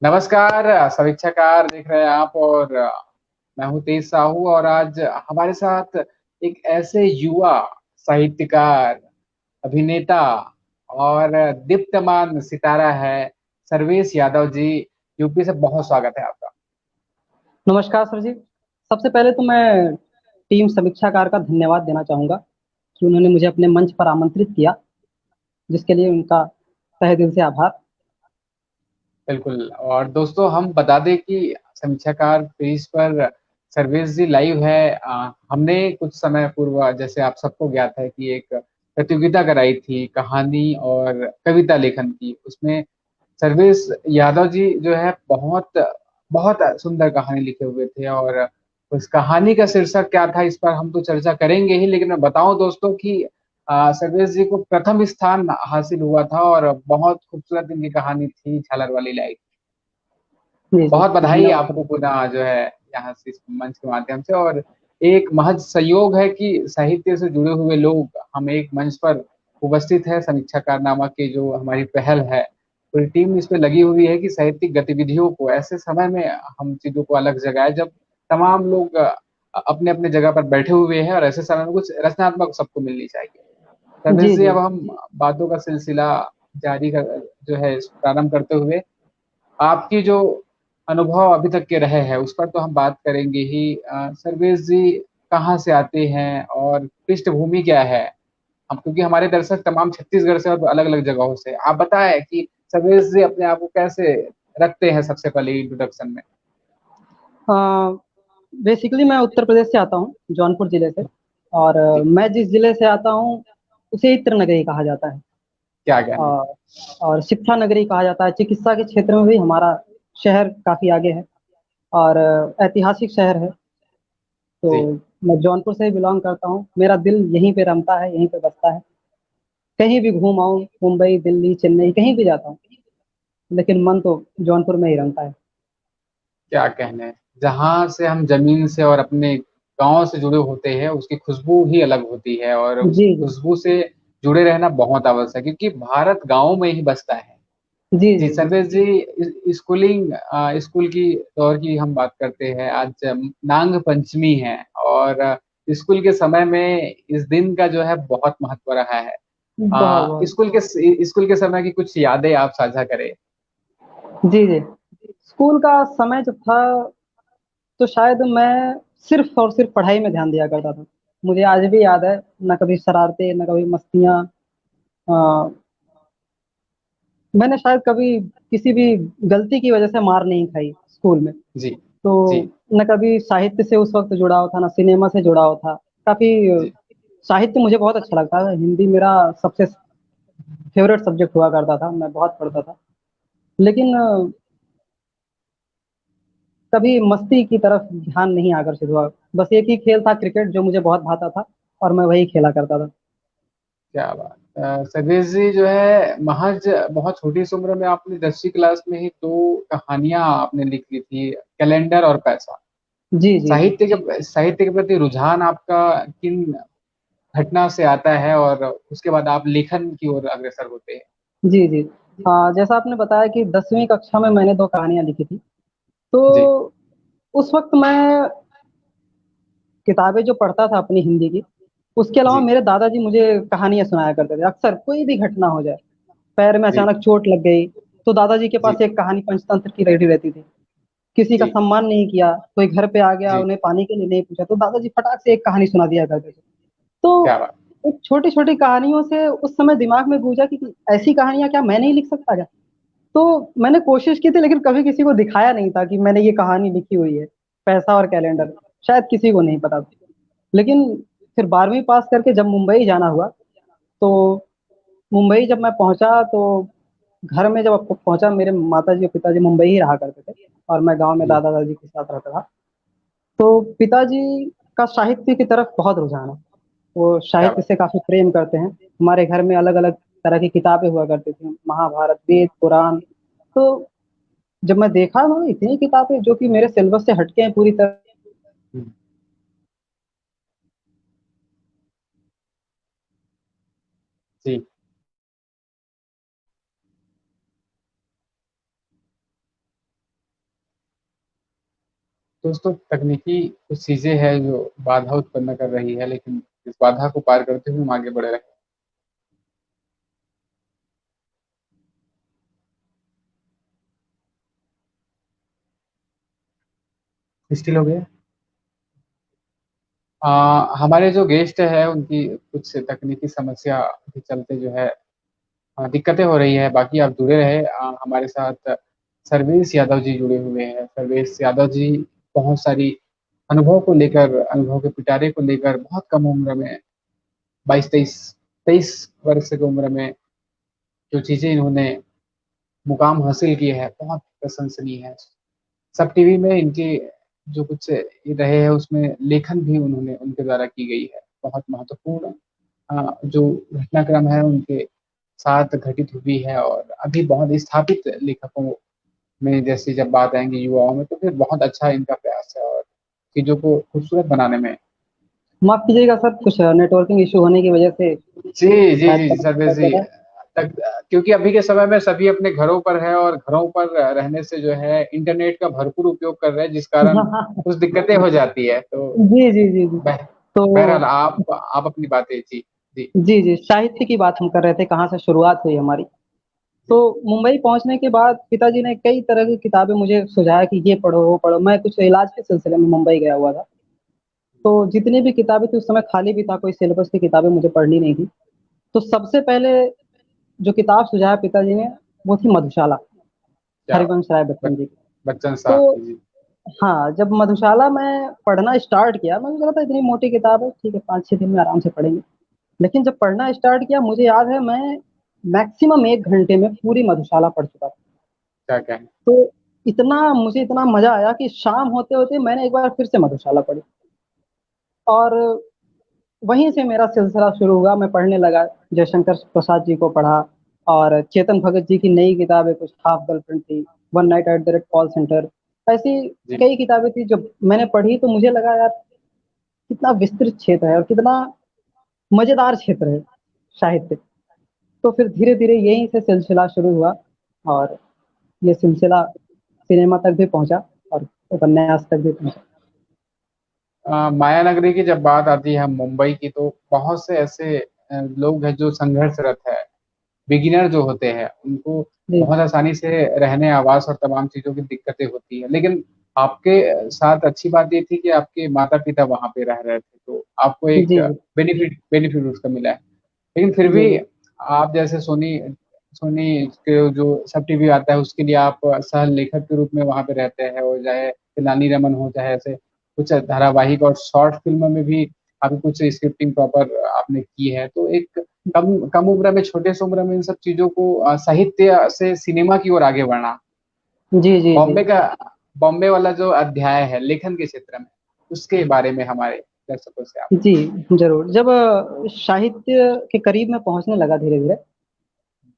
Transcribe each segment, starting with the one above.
नमस्कार। समीक्षाकार देख रहे हैं आप और मैं हूं तेज साहू और आज हमारे साथ एक ऐसे युवा साहित्यकार, अभिनेता और दीप्तमान सितारा है सर्वेश यादव जी। यूपी से बहुत स्वागत है आपका। नमस्कार सर जी। सबसे पहले तो मैं टीम समीक्षाकार का धन्यवाद देना चाहूँगा कि उन्होंने मुझे अपने मंच पर आमंत्रित किया, जिसके लिए उनका तहे दिल से आभार। बिल्कुल। और दोस्तों हम बता दें कि समीक्षाकार पेज पर सर्विस जी लाइव है। हमने कुछ समय पूर्व, जैसे आप सबको ज्ञात है, कि एक प्रतियोगिता कराई थी कहानी और कविता लेखन की। उसमें सर्विस यादव जी जो है बहुत बहुत सुंदर कहानी लिखे हुए थे। और उस कहानी का शीर्षक क्या था इस पर हम तो चर्चा करेंगे ही, लेकिन मैं बताऊं दोस्तों कि सर्वेश जी को प्रथम स्थान हासिल हुआ था और बहुत खूबसूरत इनकी कहानी थी झालर वाली लाइफ। जी जी, बहुत बधाई धन्यवाद सर। आपको पुनः जो है यहाँ से इस मंच के माध्यम से। और एक महज संयोग है कि साहित्य से जुड़े हुए लोग हम एक मंच पर उपस्थित है। समीक्षा कारनामा की जो हमारी पहल है, पूरी टीम इस पे लगी हुई है कि साहित्यिक गतिविधियों को ऐसे समय में हम चीजों को अलग जगह जब तमाम लोग अपने अपने जगह पर बैठे हुए हैं, और ऐसे समय में कुछ रचनात्मक सबको मिलनी चाहिए। रमेश जी जी, जी। अब हम बातों का सिलसिला जारी कर जो है प्रारंभ करते हुए, आपकी जो अनुभव अभी तक के रहे हैं उस पर तो हम बात करेंगे ही। सर्वेश जी कहाँ से आते हैं और पृष्ठभूमि क्या है? हम, क्योंकि हमारे दर्शक तमाम छत्तीसगढ़ से और अलग अलग जगहों से, आप बताएं कि सर्वेश जी अपने आप को कैसे रखते हैं सबसे पहले इंट्रोडक्शन में। बेसिकली मैं उत्तर प्रदेश से आता हूँ, जौनपुर जिले से। और जी, मैं जिस जिले से आता हूँ उसे इत्र नगरी कहा जाता है। क्या कहना है? और और शिक्षा नगरी कहा जाता है। चिकित्सा के क्षेत्र में भी हमारा शहर काफ़ी आगे है और ऐतिहासिक शहर है। तो जी, मैं जौनपुर से ही बिलोंग करता हूँ। मेरा दिल यहीं पे रमता है, यहीं पे बसता है। कहीं भी घूम आऊँ, मुंबई, दिल्ली, चेन्नई, कहीं भी जाता हूँ, लेकिन मन तो जौनपुर में ही रमता है। क्या कहने हैं? जहां से हम जमीन से और अपने गांव से जुड़े होते हैं उसकी खुशबू ही अलग होती है, और उस जी, जी। खुशबू से जुड़े रहना बहुत आवश्यक है, क्योंकि भारत गांव में ही बसता है। जी, जी जी, जी। संदेश जी, स्कूलिंग, स्कूल की दौर की हम बात करते हैं। आज नांग पंचमी है और स्कूल के समय में इस दिन का जो है बहुत महत्व रहा है। बहुत, बहुत। स्कूल के समय की कुछ यादें आप साझा करें। जी, जी। स्कूल का समय जब था, तो शायद मैं सिर्फ़ और सिर्फ़ पढ़ाई में ध्यान दिया करता था। मुझे आज भी याद है, ना कभी शरारतें, ना कभी मस्तियाँ। अ, मैंने शायद कभी किसी भी गलती की वजह से मार नहीं खाई स्कूल में। जी, तो जी, ना कभी साहित्य से उस वक़्त जुड़ाव था, ना सिनेमा से जुड़ाव था। काफ़ी जी, साहित्य मुझे बहुत अच्छा लगता था। हिंदी मेरा सबसे फ़ेवरेट सब्जेक्ट हुआ करता था, मैं बहुत पढ़ता था। लेकिन कभी मस्ती की तरफ ध्यान नहीं आकर्षित हुआ। बस एक ही खेल था क्रिकेट, जो मुझे बहुत भाता था और मैं वही खेला करता था। क्या बात। सर्वेश जी जो है महज बहुत छोटी सी उम्र में आपने 10वीं क्लास में ही दो कहानियां आपने लिख ली थी, कैलेंडर और पैसा। जी, जी, जी। साहित्य के प्रति रुझान आपका किन घटना से आता है और उसके बाद आप लेखन की ओर अग्रसर होते हैं? जी, जी। जैसा आपने बताया कि 10वीं कक्षा में मैंने 2 कहानियाँ लिखी थी। तो जी, उस वक़्त मैं किताबें जो पढ़ता था अपनी हिंदी की, उसके अलावा जी, मेरे दादाजी मुझे कहानियाँ सुनाया करते थे। अक्सर कोई भी घटना हो जाए, पैर में जी, अचानक चोट लग गई, तो दादाजी के जी, पास एक कहानी पंचतंत्र की रेडी रहती थी। किसी का जी, सम्मान नहीं किया, कोई घर पे आ गया, जी, उन्हें पानी के लिए नहीं पूछा, तो दादाजी फटाक से एक कहानी सुना दिया करते थे। तो क्या बात। एक छोटी-छोटी कहानियों से उस समय दिमाग में गूँजा कि ऐसी कहानियाँ क्या मैं नहीं लिख सकता क्या? तो मैंने कोशिश की थी, लेकिन कभी किसी को दिखाया नहीं था कि मैंने ये कहानी लिखी हुई है, पैसा और कैलेंडर। शायद किसी को नहीं पता था। लेकिन फिर 12वीं पास करके जब मुंबई जाना हुआ, तो मुंबई जब मैं पहुँचा, तो घर में जब पहुँचा, मेरे माताजी और पिताजी मुंबई ही रहा करते थे और मैं गाँव में जी, दादा-दादी के साथ रहता था। तो पिताजी का साहित्य की तरफ बहुत रुझान है। वो क्या साहित्य बात। से काफ़ी प्रेम करते हैं। हमारे घर में अलग-अलग तरह की किताबें हुआ करती थी, महाभारत, वेद, पुराण। तो जब मैं देखा ना, इतनी किताबें जो कि मेरे सिलेबस से हट के हैं पूरी तरह। हम्म, जी, दोस्तों तकनीकी कुछ चीजें हैं जो बाधा उत्पन्न कर रही है, लेकिन इस बाधा को पार करते हुए हम आगे बढ़ रहे हैं। स्टिल हो गया। हमारे जो गेस्ट है उनकी कुछ तकनीकी समस्या के चलते जो है दिक्कतें हो रही है। बाकी आप जुड़े रहे हमारे साथ। सर्वेश यादव जी जुड़े हुए हैं। सर्वेश यादव जी बहुत सारी अनुभव को लेकर, अनुभव के पिटारे को लेकर बहुत कम उम्र में, 22 23 23 वर्ष की उम्र में जो चीजें इन्होंने मुकाम हासिल किए हैं बहुत प्रशंसनीय है। सब टीवी में इनके जो कुछ रहे हैं उसमें लेखन भी उन्होंने उनके द्वारा की गई है। बहुत महत्वपूर्ण जो घटनाक्रम है उनके साथ घटित हुई है, और अभी बहुत स्थापित लेखकों में जैसे जब बात आएंगी युवाओं में, तो फिर बहुत अच्छा इनका प्रयास है और चीजों को खूबसूरत बनाने में। माफ कीजिएगा सर, कुछ नेटवर्किंग इशू होने की वजह से जी जी शायद जी कनेक्ट सर्वेश कर जी। दिया था। तक, क्योंकि अभी के समय में सभी अपने घरों पर है और घरों पर रहने से जो है इंटरनेट का भरपूर उपयोग कर रहे हैं, जिस कारण कुछ दिक्कतें हो जाती है। तो जी जी जी जी। बह- तो बहरहाल आप अपनी बातें। जी जी जी जी, साहित्य की बात हम कर रहे थे, कहाँ से शुरुआत हुई हमारी। तो जी मुंबई पहुंचने के बाद पिताजी ने कई तरह की किताबें मुझे सुझाया कि ये पढ़ो वो पढ़ो। मैं कुछ इलाज के सिलसिले में मुंबई गया हुआ था, तो जितनी भी किताबें थी उस समय खाली भी था, कोई सिलेबस की किताबें मुझे पढ़नी नहीं थी। तो सबसे पहले जो किताब सुझाया पिताजी ने वो थी मधुशाला, क्या बात। हरिवंश राय बच, बच्चन जी की। बच्चन तो साहब की। जी हाँ, जब मधुशाला मैं पढ़ना स्टार्ट किया, मुझे लगा था इतनी मोटी किताब है, ठीक है 5-6 दिन में आराम से पढ़ेंगे। लेकिन जब पढ़ना स्टार्ट किया, मुझे याद है मैं मैक्सिमम 1 घंटे में पूरी मधुशाला पढ़ चुका था। क्या कहें। तो इतना मजा आया कि शाम होते होते मैंने एक बार फिर से मधुशाला पढ़ी, और वहीं से मेरा सिलसिला शुरू हुआ। मैं पढ़ने लगा, जयशंकर प्रसाद जी को पढ़ा, और चेतन भगत जी की नई किताबें कुछ हाफ गर्लफ्रेंड थी, one night at the red call centre, ऐसी जी कई किताबें थी जो मैंने पढ़ी। तो मुझे लगा यार कितना विस्तृत क्षेत्र है और कितना मजेदार क्षेत्र है साहित्य। तो फिर धीरे धीरे यहीं से सिलसिला शुरू हुआ, और ये सिलसिला सिनेमा तक भी पहुंचा और उपन्यास तक भी पहुंचा। माया नगरी की जब बात आती है मुंबई की, तो बहुत से ऐसे लोग हैं जो संघर्षरत है। बिगिनर जो होते हैं उनको जी बहुत आसानी से रहने, आवास और तमाम चीजों की दिक्कतें होती है। लेकिन आपके साथ अच्छी बात ये थी कि आपके माता पिता वहां पे रह रहे थे, तो आपको जी एक जी बेनिफिट बेनिफिट उसका मिला है। लेकिन फिर जी भी आप जैसे सोनी सोनी के जो सब टीवी आता है उसके लिए आप सह लेखक के रूप में वहां पे रहते हैं, और चाहे लानी रमन हो, चाहे ऐसे कुछ धारावाहिक और शॉर्ट फिल्मों में भी आपकी कुछ स्क्रिप्टिंग प्रॉपर आपने की है। तो एक कम कम उम्र में, छोटे से उम्र में इन सब चीजों को साहित्य से सिनेमा की ओर आगे बढ़ना। जी जी जी बॉम्बे का बॉम्बे वाला जो अध्याय है लेखन के क्षेत्र में, उसके बारे में हमारे दर्शकों से आप। जी जरूर। जब साहित्य के करीब में पहुंचने लगा धीरे धीरे,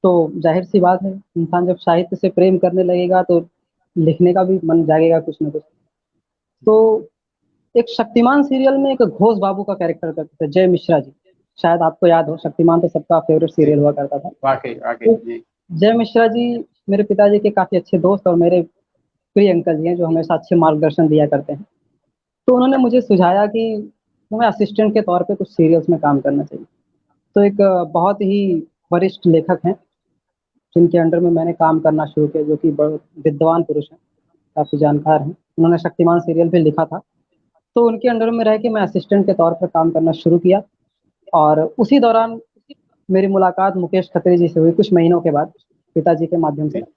तो जाहिर सी बात है, इंसान जब साहित्य से प्रेम करने लगेगा तो लिखने का भी मन जागेगा कुछ ना कुछ। तो एक शक्तिमान सीरियल में एक घोष बाबू का कैरेक्टर करते थे जय मिश्रा जी, शायद आपको याद हो, शक्तिमान तो सबका फेवरेट जी सीरियल हुआ करता था। वाकई वाकई। तो जी जय मिश्रा जी मेरे पिताजी के काफी अच्छे दोस्त और मेरे प्रिय अंकल जी हैं, जो हमेशा अच्छे मार्गदर्शन दिया करते हैं। तो उन्होंने मुझे सुझाया कि तुम्हें असिस्टेंट के तौर पे कुछ सीरियल्स में काम करना चाहिए। तो एक बहुत ही वरिष्ठ लेखक हैं जिनके अंडर में मैंने काम करना शुरू किया, जो कि बहुत विद्वान पुरुष हैं, काफी जानकार हैं। उन्होंने शक्तिमान सीरियल भी लिखा था। तो उनके अंडर में रह के मैं असिस्टेंट के तौर पर काम करना शुरू किया, और उसी दौरान मेरी मुलाकात मुकेश खत्री जी से हुई कुछ महीनों के बाद, पिताजी के माध्यम से। जी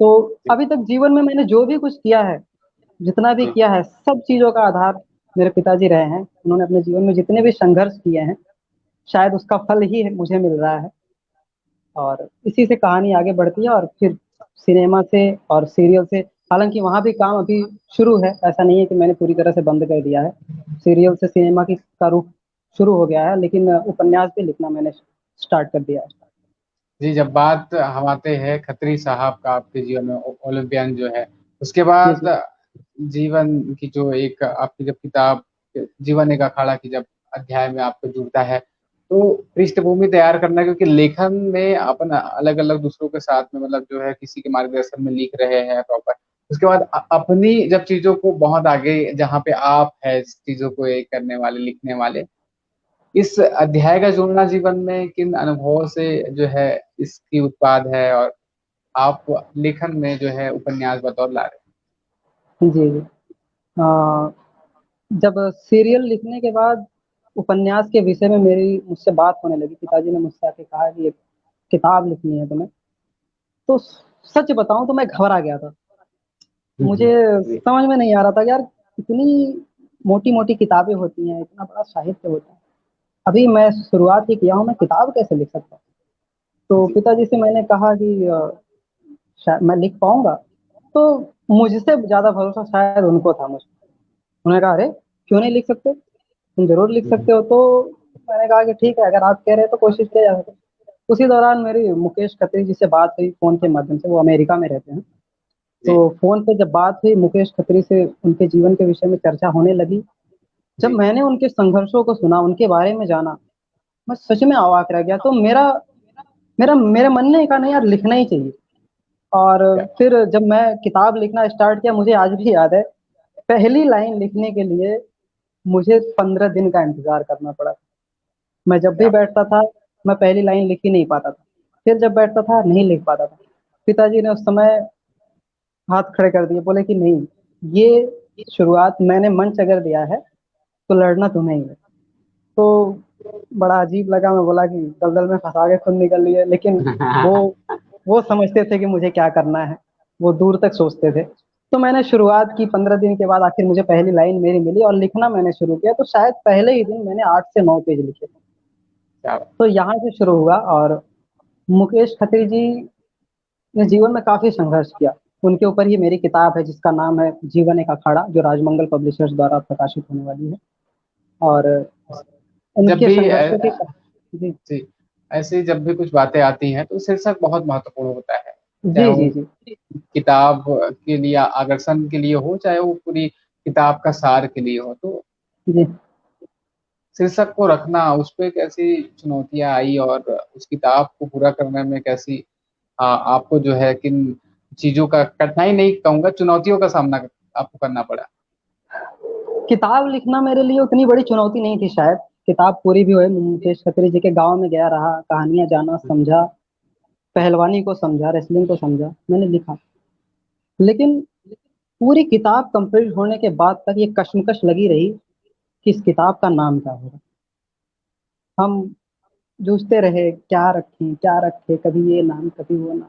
तो जी अभी तक जीवन में मैंने जो भी कुछ किया है, जितना भी जी किया है, सब चीज़ों का आधार मेरे पिताजी रहे हैं। उन्होंने अपने जीवन में जितने भी संघर्ष किए हैं, शायद उसका फल ही मुझे मिल रहा है, और इसी से कहानी आगे बढ़ती है। और फिर सिनेमा से और सीरियल से, हालाँकि वहाँ भी काम अभी शुरू है, ऐसा नहीं है कि मैंने पूरी तरह से बंद कर दिया है। सीरियल से सिनेमा की का रुख शुरू हो गया है, लेकिन उपन्यास भी लिखना मैंने स्टार्ट कर दिया है। जी। जब बात हम आते हैं खत्री साहब का, आपके जीवन में ओलंपियन जो है, उसके जी, बाद जी। जीवन की जो एक आपकी जब किताब जीवन एक अखाड़ा की जब अध्याय में आपको जुड़ता है, तो पृष्ठभूमि तैयार करना, क्योंकि लेखन में अपन अलग अलग दूसरों के साथ में मतलब जो है किसी के मार्गदर्शन में लिख रहे हैं प्रॉपर, उसके बाद अपनी जब चीजों को बहुत आगे, जहाँ पे आप है इस चीजों को ये करने वाले, लिखने वाले, इस अध्याय का जुड़ना जीवन में किन अनुभवों से जो है इसकी उत्पाद है, और आप लेखन में जो है उपन्यास बतौर ला रहे जी, जी। अ, जब सीरियल लिखने के बाद उपन्यास के विषय में मेरी मुझसे बात होने लगी, पिताजी ने मुझसे आके कहा कि एक किताब लिखनी है तुम्हें, तो सच बताऊँ तो मैं घबरा गया था। हैं। मुझे जी। समझ में नहीं आ रहा था यार, इतनी मोटी-मोटी किताबें होती हैं, इतना बड़ा साहित्य होता है। अभी मैं शुरुआत ही किया हूँ, मैं किताब कैसे लिख सकता हूँ? तो जी। पिताजी से मैंने कहा कि शायद मैं लिख पाऊँगा? तो मुझसे ज़्यादा भरोसा शायद उनको था मुझ पे। उन्होंने कहा, "अरे! क्यों नहीं लिख सकते? तुम ज़रूर लिख हम्म। सकते हो।" तो मैंने कहा कि ठीक है, अगर आप कह रहे हैं तो कोशिश किया जा सकता है। उसी दौरान मेरी मुकेश खत्री जी से बात हुई फ़ोन के माध्यम से, वो अमेरिका में रहते हैं। जी। तो फ़ोन पे जब बात हुई मुकेश खत्री से, उनके जीवन के विषय में चर्चा होने लगी। जब जी। मैंने उनके संघर्षों को सुना, उनके बारे में जाना, मैं सच में अवाक रह गया। तो मेरा मेरा मेरे मन ने कहा नहीं यार, लिखना ही चाहिए। और क्या? फिर जब मैं किताब लिखना स्टार्ट किया, मुझे आज भी याद है, पहली लाइन लिखने के लिए मुझे 15 दिन का इंतज़ार करना पड़ा। मैं जब भी क्या? बैठता था, मैं पहली लाइन लिख ही नहीं पाता था। फिर जब बैठता था, नहीं लिख पाता था। पिताजी ने उस समय हाथ खड़े कर दिए, बोले कि नहीं, ये शुरुआत मैंने मंच अगर दिया है, तो लड़ना तुम्हें ही है। तो बड़ा अजीब लगा, मैं बोला कि दलदल में फँसा के खुद निकल लिए, लेकिन वो वो समझते थे कि मुझे क्या करना है, वो दूर तक सोचते थे। तो मैंने शुरुआत की, 15 दिन के बाद आखिर मुझे पहली लाइन मेरी मिली और लिखना मैंने शुरू किया, तो शायद पहले ही दिन मैंने 8 से 9 पेज लिखे थे। क्या? तो यहाँ से शुरू हुआ और मुकेश खत्री जी ने जीवन में काफ़ी संघर्ष किया। उनके ऊपर ही मेरी किताब है जिसका नाम है जीवन एक अखाड़ा, जो राजमंगल पब्लिशर्स द्वारा प्रकाशित होने वाली है। और जब उनके भी संघर्षों की जी। जी, ऐसी जब भी कुछ बातें आती हैं तो शीर्षक बहुत महत्वपूर्ण होता है, चाहे जी, वो जी, जी। किताब के लिए आकर्षण के लिए हो, चाहे वो पूरी किताब का सार के लिए हो। तो जी। शीर्षक को रखना, उस पे कैसी चुनौतियां आई, और उस किताब को पूरा करने में कैसी आपको जो है किन चीजों का, कठिनाई नहीं कहूंगा, चुनौतियों का सामना आपको करना पड़ा? किताब लिखना मेरे लिए उतनी बड़ी चुनौती नहीं थी शायद। किताब पूरी भी हुई, मुकेश खत्री जी के गाँव में गया रहा, कहानियाँ जाना, समझा, पहलवानी को समझा, रेसलिंग को समझा, मैंने लिखा। लेकिन पूरी किताब कंप्लीट होने के बाद तक ये कश्मकश लगी रही कि इस किताब का नाम क्या होगा? हम जूझते रहे, क्या रखें, कभी ये नाम, कभी वो नाम।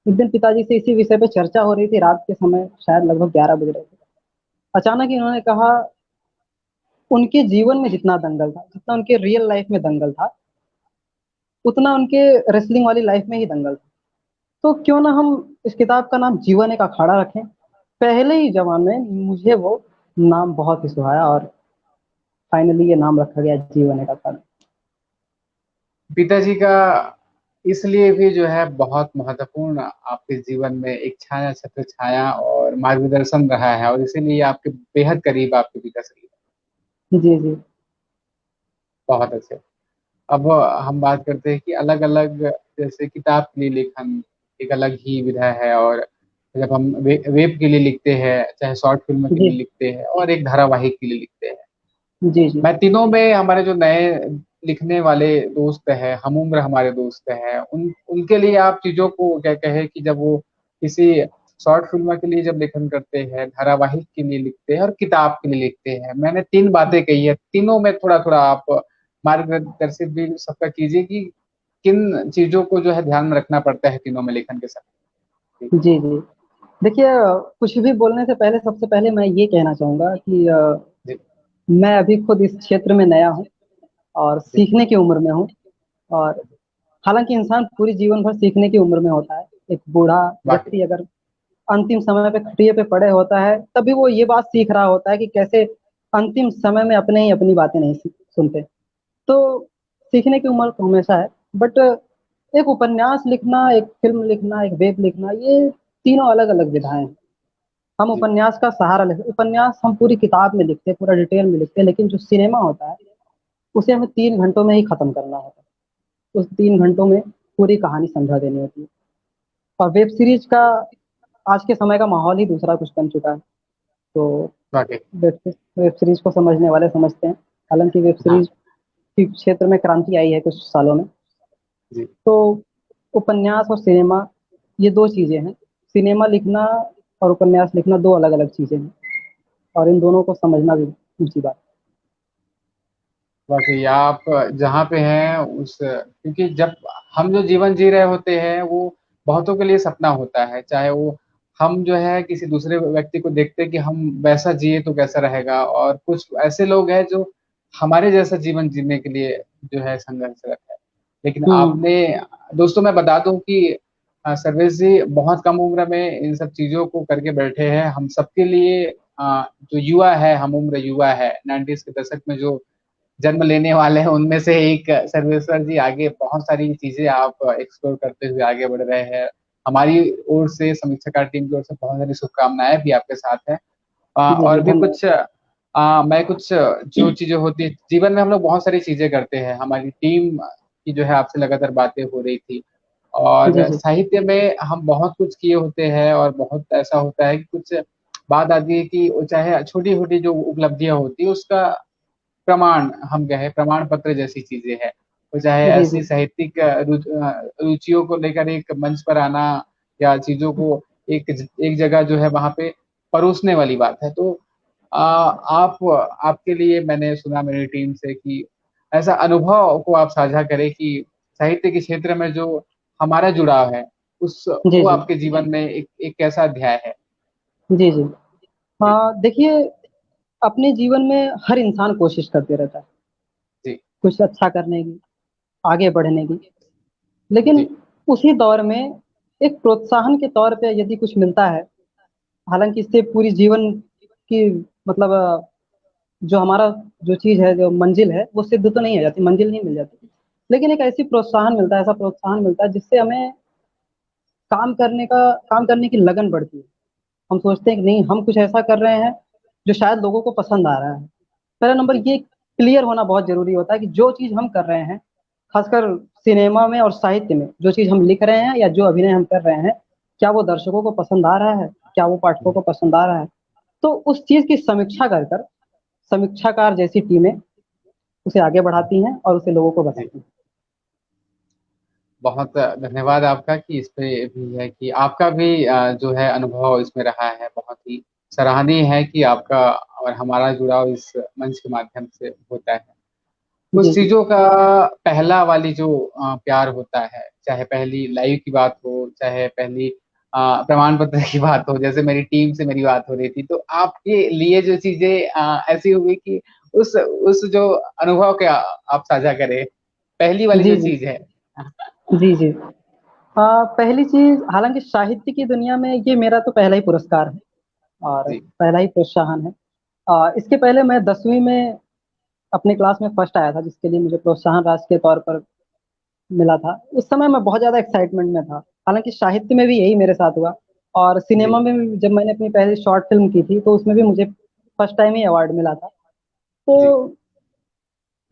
एक दिन पिताजी से इसी विषय पे चर्चा हो रही थी, रात के समय शायद लगभग 11 बज रहे थे। अचानक ही उन्होंने कहा, उनके जीवन में जितना दंगल था, जितना उनके रियल लाइफ में दंगल था, उतना उनके रेसलिंग वाली लाइफ में ही दंगल था। तो क्यों ना हम इस किताब का नाम जीवन एक अखाड़ा रखें? पहले ही जवान में मुझे वो नाम बहुत ही सुहाया और फाइनली ये नाम रखा गया जीवन एक अखाड़ा। पिताजी का इसलिए भी जो है बहुत महत्वपूर्ण आपके जीवन में एक छाया, छत्र छाया और मार्गदर्शन रहा है, और इसीलिए आपके बेहद करीब आपके पिताश्री हैं। जी, जी। बहुत अच्छे। अब हम बात करते हैं कि अलग अलग, जैसे किताब के लिए लेखन एक अलग ही विधा है, और जब हम वेब के लिए लिखते हैं, चाहे शॉर्ट फिल्म के जी, लिए लिखते हैं, और एक धारावाहिक के लिए लिखते हैं। जी, जी। मैं तीनों में, हमारे जो नए लिखने वाले दोस्त हैं, हम उम्र हमारे दोस्त हैं, उनके लिए आप चीजों को क्या कहे कि जब वो किसी शॉर्ट फिल्म के लिए जब लेखन करते हैं, धारावाहिक के लिए लिखते हैं, और किताब के लिए लिखते हैं, मैंने तीन बातें कही है, तीनों में थोड़ा थोड़ा आप मार्गदर्शित भी सबका कीजिए कि किन चीजों को जो है ध्यान में रखना पड़ता है तीनों में लेखन के समय। जी, जी। देखिए, कुछ भी बोलने से पहले सबसे पहले मैं ये कहना चाहूँगा कि जी। मैं अभी खुद इस क्षेत्र में नया हूँ और जी। सीखने की उम्र में हूँ। और हालाँकि इंसान पूरी जीवन भर सीखने की उम्र में होता है। एक बूढ़ा वाकई। व्यक्ति अगर अंतिम समय पे खटिया पे पड़े होता है, तभी वो ये बात सीख रहा होता है कि कैसे अंतिम समय में अपने ही अपनी बातें नहीं सुनते। तो सीखने की उम्र तो हमेशा है, बट एक उपन्यास लिखना, एक फ़िल्म लिखना, एक वेब लिखना, ये तीनों अलग-अलग विधाएँ हैं। हम जी। उपन्यास का सहारा लेते हैं, उपन्यास हम पूरी किताब में लिखते हैं, पूरा डिटेल में लिखते हैं, लेकिन जो सिनेमा होता है, उसे हमें 3 घंटों में ही खत्म करना होता है। उस 3 घंटों में पूरी कहानी समझा देनी होती है। और वेब सीरीज़ का आज के समय का माहौल ही दूसरा कुछ बन चुका है। तो वाकई। वेब सीरीज को समझने वाले समझते हैं। हालांकि वेब हाँ सीरीज के क्षेत्र में क्रांति आई है कुछ सालों में। जी। तो उपन्यास और सिनेमा, ये दो चीजें हैं। सिनेमा लिखना और उपन्यास लिखना दो अलग अलग चीजें हैं, और इन दोनों को समझना भी ऊंची बात वाकई आप जहाँ पे हैं उस, क्योंकि जब हम जो जीवन जी रहे होते हैं वो बहुतों के लिए सपना होता है, चाहे वो हम जो है किसी दूसरे व्यक्ति को देखते हैं कि हम वैसा जिए तो कैसा रहेगा, और कुछ ऐसे लोग हैं जो हमारे जैसा जीवन जीने के लिए जो है संघर्षरत है। लेकिन है। आपने, दोस्तों मैं बता दूं कि सर्वेश जी बहुत कम उम्र में इन सब चीजों को करके बैठे हैं हम सबके लिए। जो युवा है, हम उम्र युवा है, 90s के दशक में जो जन्म लेने वाले हैं उनमें से एक सर्वेश्वर जी, आगे बहुत सारी चीजें आप एक्सप्लोर करते हुए आगे बढ़ रहे हैं। हमारी ओर से, समीक्षाकार टीम की ओर से बहुत सारी शुभकामनाएं भी आपके साथ है। जी जी, और भी धन्यवाद। कुछ मैं कुछ जो चीजें होती है जीवन में, हम लोग बहुत सारी चीजें करते हैं, हमारी टीम की जो है आपसे लगातार बातें हो रही थी, जी और जी साहित्य में हम बहुत कुछ किए होते हैं, और बहुत ऐसा होता है कि कुछ बात आती है कि वो चाहे छोटी छोटी जो उपलब्धियां होती है उसका प्रमाण, हम कहे प्रमाण पत्र जैसी चीजें हैं, वो चाहे जी ऐसी जी साहित्यिक रुचियों को लेकर एक मंच पर आना, या चीजों को एक एक जगह जो है वहां पे परोसने वाली बात है। तो आप, आपके लिए मैंने सुना मेरी टीम से कि ऐसा अनुभव को आप साझा करें कि साहित्य के क्षेत्र में जो हमारा जुड़ाव है उस, जी वो जी आपके जीवन में एक कैसा अध्याय है। जी जी। जी हाँ, देखिए, अपने जीवन में हर इंसान कोशिश करते रहता है जी कुछ अच्छा करने की, आगे बढ़ने की। लेकिन जी उसी दौर में एक प्रोत्साहन के तौर पे यदि कुछ मिलता है, हालांकि इससे पूरी जीवन की, मतलब जो हमारा जो चीज है, जो मंजिल है, वो सिद्ध तो नहीं हो जाती, मंजिल नहीं मिल जाती। लेकिन एक ऐसी प्रोत्साहन मिलता है, ऐसा प्रोत्साहन मिलता है जिससे हमें काम करने की लगन बढ़ती है। हम सोचते हैं कि नहीं, हम कुछ ऐसा कर रहे हैं जो शायद लोगों को पसंद आ रहा है। पहला नंबर जी ये क्लियर होना बहुत जरूरी होता है कि जो चीज हम कर रहे हैं, खासकर सिनेमा में और साहित्य में, जो चीज हम लिख रहे हैं या जो अभिनय हम कर रहे हैं, क्या वो दर्शकों को पसंद आ रहा है, क्या वो पाठकों को पसंद आ रहा है। तो उस चीज की समीक्षा कर कर समीक्षाकार जैसी टीमें उसे आगे बढ़ाती हैं और उसे लोगों को जी। बताती हैं। बहुत धन्यवाद आपका कि इस पे भी है कि आपका भी जो है अनुभव इसमें रहा है, बहुत ही सराहनीय है कि आपका और हमारा जुड़ाव इस मंच के माध्यम से होता है। कुछ जी जी चीजों का पहला वाली जो प्यार होता है, चाहे पहली लाइव की बात हो, चाहे पहली प्रमाण पत्र की बात हो, जैसे मेरी टीम से मेरी बात हो रही थी, तो आपके लिए जो चीजें ऐसी हुई कि उस जो अनुभव के आप साझा करें, पहली वाली जी जो जी चीज है। जी जी। पहली चीज, हालांकि साहित्य की दुनिया में ये मेरा तो पहला ही पुरस्कार है और जी पहला ही प्रोत्साहन है। इसके पहले मैं 10वीं में अपने क्लास में फर्स्ट आया था, जिसके लिए मुझे प्रोत्साहन राशि के तौर पर मिला था। उस समय मैं बहुत ज्यादा एक्साइटमेंट में था। हालांकि साहित्य में भी यही मेरे साथ हुआ, और जी सिनेमा में भी जब मैंने अपनी पहली शॉर्ट फिल्म की थी तो उसमें भी मुझे फर्स्ट टाइम ही अवार्ड मिला था। तो जी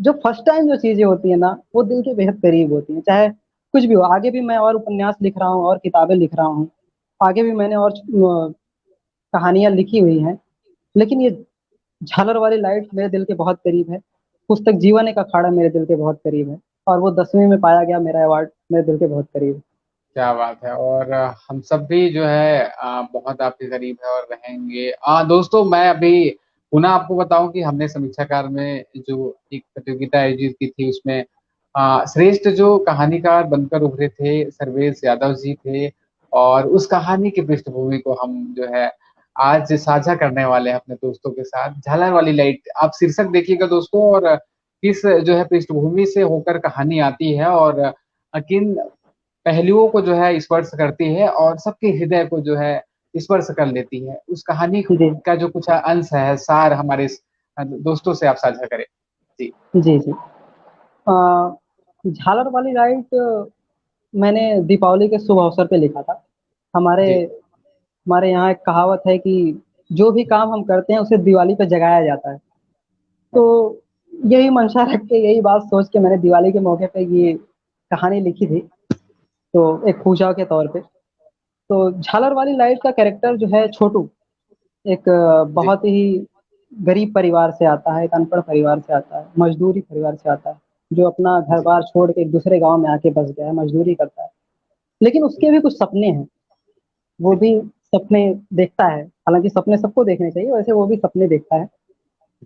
जो फर्स्ट टाइम जो चीजें होती है ना, वो दिल के बेहद करीब होती हैं। चाहे कुछ भी हो, आगे भी मैं और उपन्यास लिख रहा हूँ और किताबें लिख रहा हूँ, आगे भी मैंने और कहानियां लिखी हुई हैं। लेकिन ये झालर वाली लाइट मेरे दिल के बहुत करीब है। पुस्तक जीवन एक अखाड़ा मेरे दिल के बहुत करीब है, और वो 10वीं में पाया गया मेरा अवार्ड मेरे दिल के बहुत करीब है। क्या बात है। और हम सब भी जो है बहुत आपके करीब है और रहेंगे। दोस्तों मैं अभी पुनः आपको बताऊं कि हमने समीक्षाकार में जो एक प्रतियोगिता आयोजित की थी उसमें श्रेष्ठ जो कहानीकार बनकर उभरे थे सर्वेश यादव जी थे, और उस कहानी की पृष्ठभूमि को हम जो है आज साझा करने वाले हैं अपने दोस्तों के साथ। झालर वाली लाइट आप शीर्षक देखिएगा दोस्तों, और किस जो है पृष्ठभूमि से होकर कहानी आती है, और किन पहलुओं को जो है स्पर्श करती है, और सबके हृदय को जो है स्पर्श कर लेती है। उस कहानी जी का जो कुछ अंश है, सार हमारे दोस्तों से आप साझा करें। जी जी जी। अ, झालर वाली लाइट मैंने दीपावली के शुभ अवसर पे लिखा था। हमारे जी हमारे यहाँ एक कहावत है कि जो भी काम हम करते हैं उसे दिवाली पे जगाया जाता है। तो यही मंशा रख के, यही बात सोच के मैंने दिवाली के मौके पे ये कहानी लिखी थी, तो एक पूजा के तौर पे। तो झालर वाली लाइट का कैरेक्टर जो है छोटू, एक जी। बहुत ही गरीब परिवार से आता है, एक अनपढ़ परिवार से आता है, मजदूरी परिवार से आता है, जो अपना जी। घर-बार छोड़ के एक दूसरे गाँव में आके बस गया है, मजदूरी करता है। लेकिन उसके भी कुछ सपने हैं, वो जी। भी सपने देखता है, हालाँकि सपने सबको देखने चाहिए, वैसे वो भी सपने देखता है।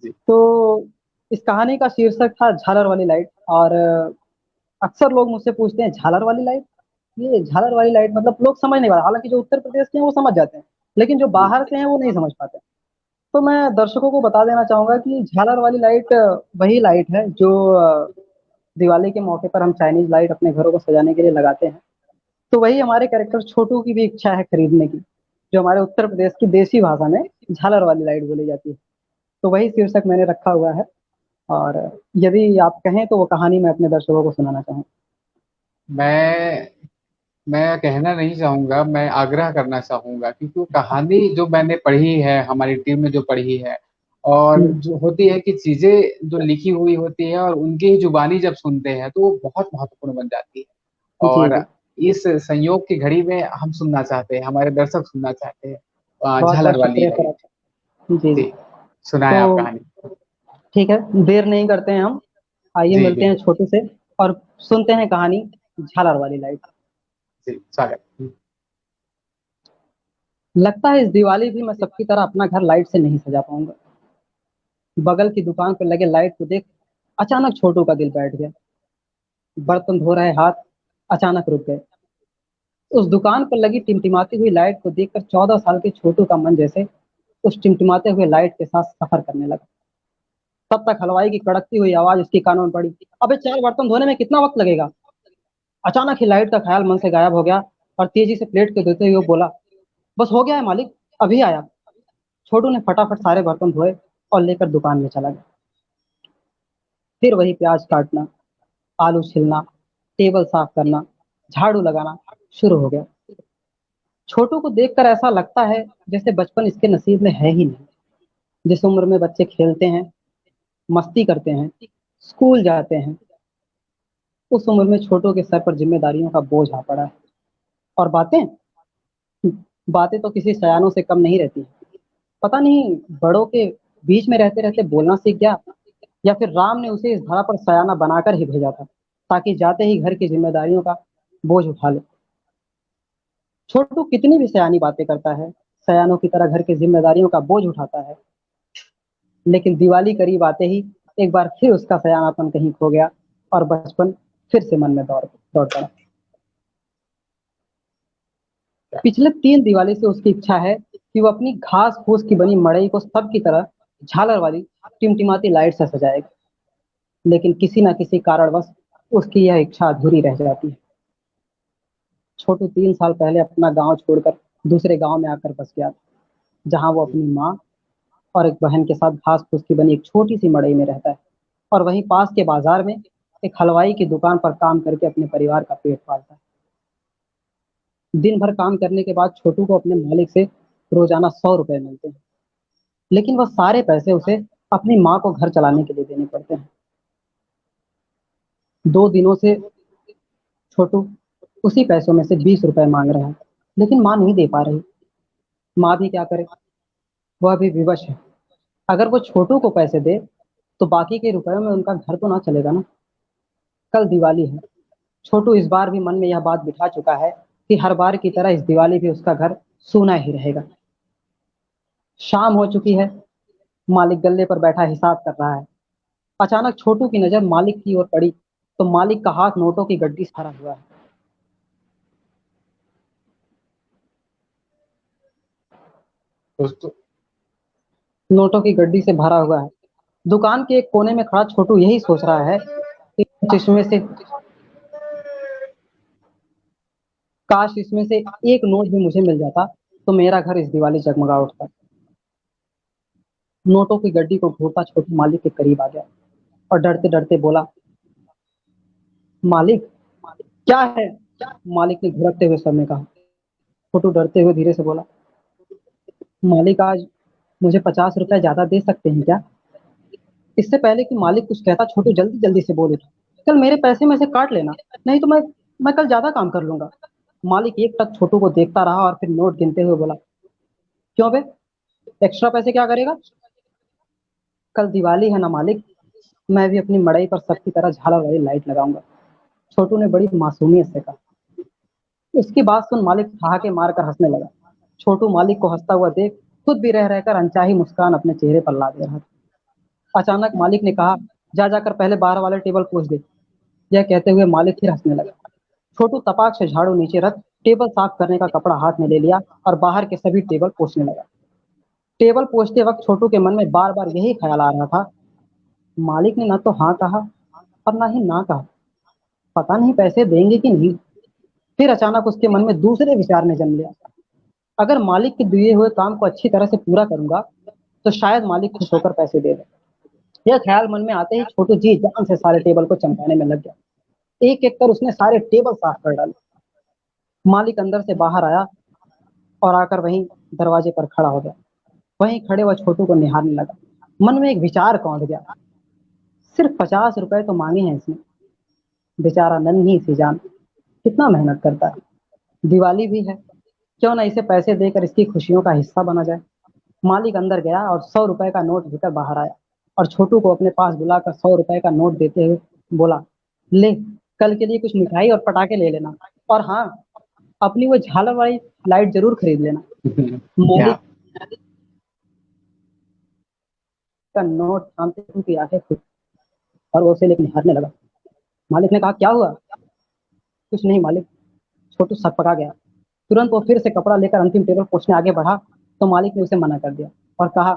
जी। तो इस कहानी का शीर्षक था झालर वाली लाइट और अक्सर लोग मुझसे पूछते हैं झालर वाली लाइट? ये झालर वाली लाइट मतलब लोग समझ नहीं पाते, हालाँकि जो उत्तर प्रदेश के हैं वो समझ जाते हैं, लेकिन जो जी। बाहर से हैं वो नहीं समझ पाते। तो मैं दर्शकों को बता देना चाहूँगा कि झालर वाली लाइट वही लाइट है जो दिवाली के मौके पर हम चाइनीज़ लाइट अपने घरों को सजाने के लिए लगाते हैं। तो वही हमारे कैरेक्टर छोटू की भी इच्छा है खरीदने की, जो हमारे उत्तर प्रदेश की देसी भाषा में झालर वाली लाइट बोली जाती है। तो वही शीर्षक मैंने रखा हुआ है और यदि आप कहें तो वो कहानी मैं अपने दर्शकों को सुनाना चाहूँ। मैं मैं कहना नहीं चाहूँगा, मैं आग्रह करना चाहूँगा क्योंकि वो कहानी जो मैंने पढ़ी है, हमारी टीम ने जो पढ़ी है और हुँ, जो होती है कि चीज़ें जो लिखी हुई होती है और उनकी ही जुबानी जब सुनते हैं, तो वो बहुत महत्वपूर्ण बन जाती है। जी, और जी। इस संयोग की घड़ी में हम सुनना चाहते हैं, हमारे दर्शक सुनना चाहते हैं झालर बहुत-बहुत वाली शुक्रिया सर लाइट। आपका। जी, जी। जी, सुनाएँ आप तो कहानी। ठीक है, देर नहीं करते हैं हम, आइए जी, मिलते हैं बिल्कुल। छोटू से और सुनते हैं कहानी झालर वाली लाइट। जी, स्वागत। हुँ। लगता है इस दिवाली भी मैं सबकी तरह अपना घर लाइट से नहीं सजा पाऊँगा। बगल की दुकान पे लगे लाइट को देख अचानक छोटू का दिल बैठ गया। जी। बर्तन धो रहे हाथ अचानक रुक गए। उस दुकान पर लगी टिमटिमाती हुई लाइट को देखकर 14 साल के छोटू का मन जैसे उस टिमटिमाते हुए लाइट के साथ सफ़र करने लगा। तब तक हलवाई की कड़कती हुई आवाज़ उसके कानों में पड़ी। "अबे 4 बर्तन धोने में कितना वक़्त लगेगा?" अचानक ही लाइट का ख़्याल मन से गायब हो गया और तेज़ी से प्लेट को धोते हुए वो बोला, "बस हो गया है मालिक, अभी आया।" छोटू ने फटाफट सारे बर्तन धोए और लेकर दुकान में चला गया। फिर वही प्याज काटना, आलू छीलना, टेबल साफ करना, झाड़ू लगाना शुरू हो गया। छोटू को देखकर ऐसा लगता है जैसे बचपन इसके नसीब में है ही नहीं। जिस उम्र में बच्चे खेलते हैं, मस्ती करते हैं, स्कूल जाते हैं, उस उम्र में छोटू के सर पर ज़िम्मेदारियों का बोझ आ पड़ा है। और बातें? बातें तो किसी सयानों से कम नहीं रहती। पता नहीं बड़ों के बीच में रहते-रहते बोलना सीख गया या फिर राम ने उसे इस धरा पर सयाना बनाकर ही भेजा था, ताकि जाते ही घर की ज़िम्मेदारियों का बोझ उठा ले। छोटू कितनी भी सयानी बातें करता है, सयानों की तरह घर की ज़िम्मेदारियों का बोझ उठाता है, लेकिन दिवाली करीब आते ही एक बार फिर उसका सयानापन कहीं खो गया और बचपन फिर से मन में दौड़ दौड़ पड़ा। पिछले 3 दिवाली से उसकी इच्छा है कि वो अपनी घास-फूस की बनी मड़ई को सबकी तरह झालर वाली टिमटिमाती लाइट से सजाएगा, लेकिन किसी न किसी कारणवश उसकी यह इच्छा अधूरी रह जाती है। छोटू 3 साल पहले अपना गाँव छोड़कर दूसरे गाँव में आकर बस गया था, जहाँ वो अपनी माँ और एक बहन के साथ घास-फूस की बनी एक छोटी-सी मड़ई में रहता है और वहीं पास के बाज़ार में एक हलवाई की दुकान पर काम करके अपने परिवार का पेट पालता है। दिन भर काम करने के बाद छोटू को अपने मालिक से रोज़ाना ₹100 मिलते हैं, लेकिन वह सारे पैसे उसे अपनी माँ को घर चलाने के लिए देने पड़ते हैं। 2 दिनों से छोटू उसी पैसों में से ₹20 माँग रहा है, लेकिन माँ नहीं दे पा रही। माँ भी क्या करे? वह भी विवश है। अगर वो छोटू को पैसे दे, तो बाकी के रुपयों में उनका घर तो ना चलेगा ना। कल दिवाली है। छोटू इस बार भी मन में यह बात बिठा चुका है कि हर बार की तरह इस दिवाली भी उसका घर सूना ही रहेगा। शाम हो चुकी है, मालिक गल्ले पर बैठा हिसाब कर रहा है। अचानक छोटू की नज़र मालिक की ओर पड़ी, तो मालिक का हाथ नोटों की गड्डी से भरा हुआ है। दोस्तों। नोटों की गड्डी से भरा हुआ है। दुकान के एक कोने में खड़ा छोटू यही सोच रहा है कि काश इसमें से एक नोट भी मुझे मिल जाता, तो मेरा घर इस दिवाली जगमगा उठता। नोटों की गड्डी को घूरता छोटू मालिक के करीब आ गया और डरते-डरते बोला, "मालिक, क्या है?" मालिक ने घुरकते हुए स्वर में कहा। छोटू डरते हुए धीरे से बोला, "मालिक आज मुझे ₹50 ज़्यादा दे सकते हैं क्या?" इससे पहले कि मालिक कुछ कहता छोटू जल्दी-जल्दी से बोल उठा, "कल मेरे पैसे में से काट लेना, नहीं तो मैं कल ज़्यादा काम कर लूँगा।" मालिक एक टक छोटू को देखता रहा और फिर नोट गिनते हुए बोला, क्यों बे, एक्स्ट्रा पैसे क्या करेगा? कल दिवाली है ना मालिक, मैं भी अपनी मड़ई पर सबकी तरह झालर वाली लाइट लगाऊंगा। छोटू ने बड़ी मासूमियत से कहा। इसकी बात सुन मालिक ठहाके मारकर हंसने लगा। छोटू मालिक को हंसता हुआ देख खुद भी रह रहकर अनचाही मुस्कान अपने चेहरे पर ला दे रहा था। अचानक मालिक ने कहा, जा जाकर पहले बाहर वाले टेबल पोंछ दे। यह कहते हुए मालिक फिर हंसने लगा। छोटू तपाक से झाड़ू नीचे रख टेबल साफ करने का कपड़ा हाथ में ले लिया और बाहर के सभी टेबल पोंछने लगा। टेबल पोंछते वक्त छोटू के मन में बार बार यही ख्याल आ रहा था, मालिक ने ना तो हाँ कहा और ना ही ना कहा, पता नहीं पैसे देंगे कि नहीं। फिर अचानक उसके मन में दूसरे विचार ने जन्म लिया, अगर मालिक के दिए हुए काम को अच्छी तरह से पूरा करूंगा तो शायद मालिक खुश होकर पैसे दे दे। यह ख्याल मन में आते ही छोटू जी जान से सारे टेबल को चमकाने में लग गया। एक एक कर उसने सारे टेबल साफ कर डाले। मालिक अंदर से बाहर आया और आकर वहीं दरवाजे पर खड़ा हो गया। वहीं खड़े वह छोटू को निहारने लगा। मन में एक विचार कौंध गया, सिर्फ 50 रुपए तो मांगे हैं इसने, बेचारा नन्ही सी जान कितना मेहनत करता है। दिवाली भी है, क्यों ना इसे पैसे देकर इसकी खुशियों का हिस्सा बना जाए। मालिक अंदर गया और 100 रुपए का नोट लेकर बाहर आया और छोटू को अपने पास बुलाकर 100 रुपए का नोट देते हुए बोला, ले, कल के लिए कुछ मिठाई और पटाखे ले लेना, और हाँ, अपनी वो झालर वाली लाइट जरूर खरीद लेना। क्या? मालिक का नोट थामते छोटू की आंखें खुली और वो उसे लेकर निहारने लगा। मालिक ने कहा, क्या हुआ? कुछ नहीं मालिक। छोटू सकपका गया। तुरंत वो फिर से कपड़ा लेकर अंतिम टेबल पोंछने आगे बढ़ा तो मालिक ने उसे मना कर दिया और कहा,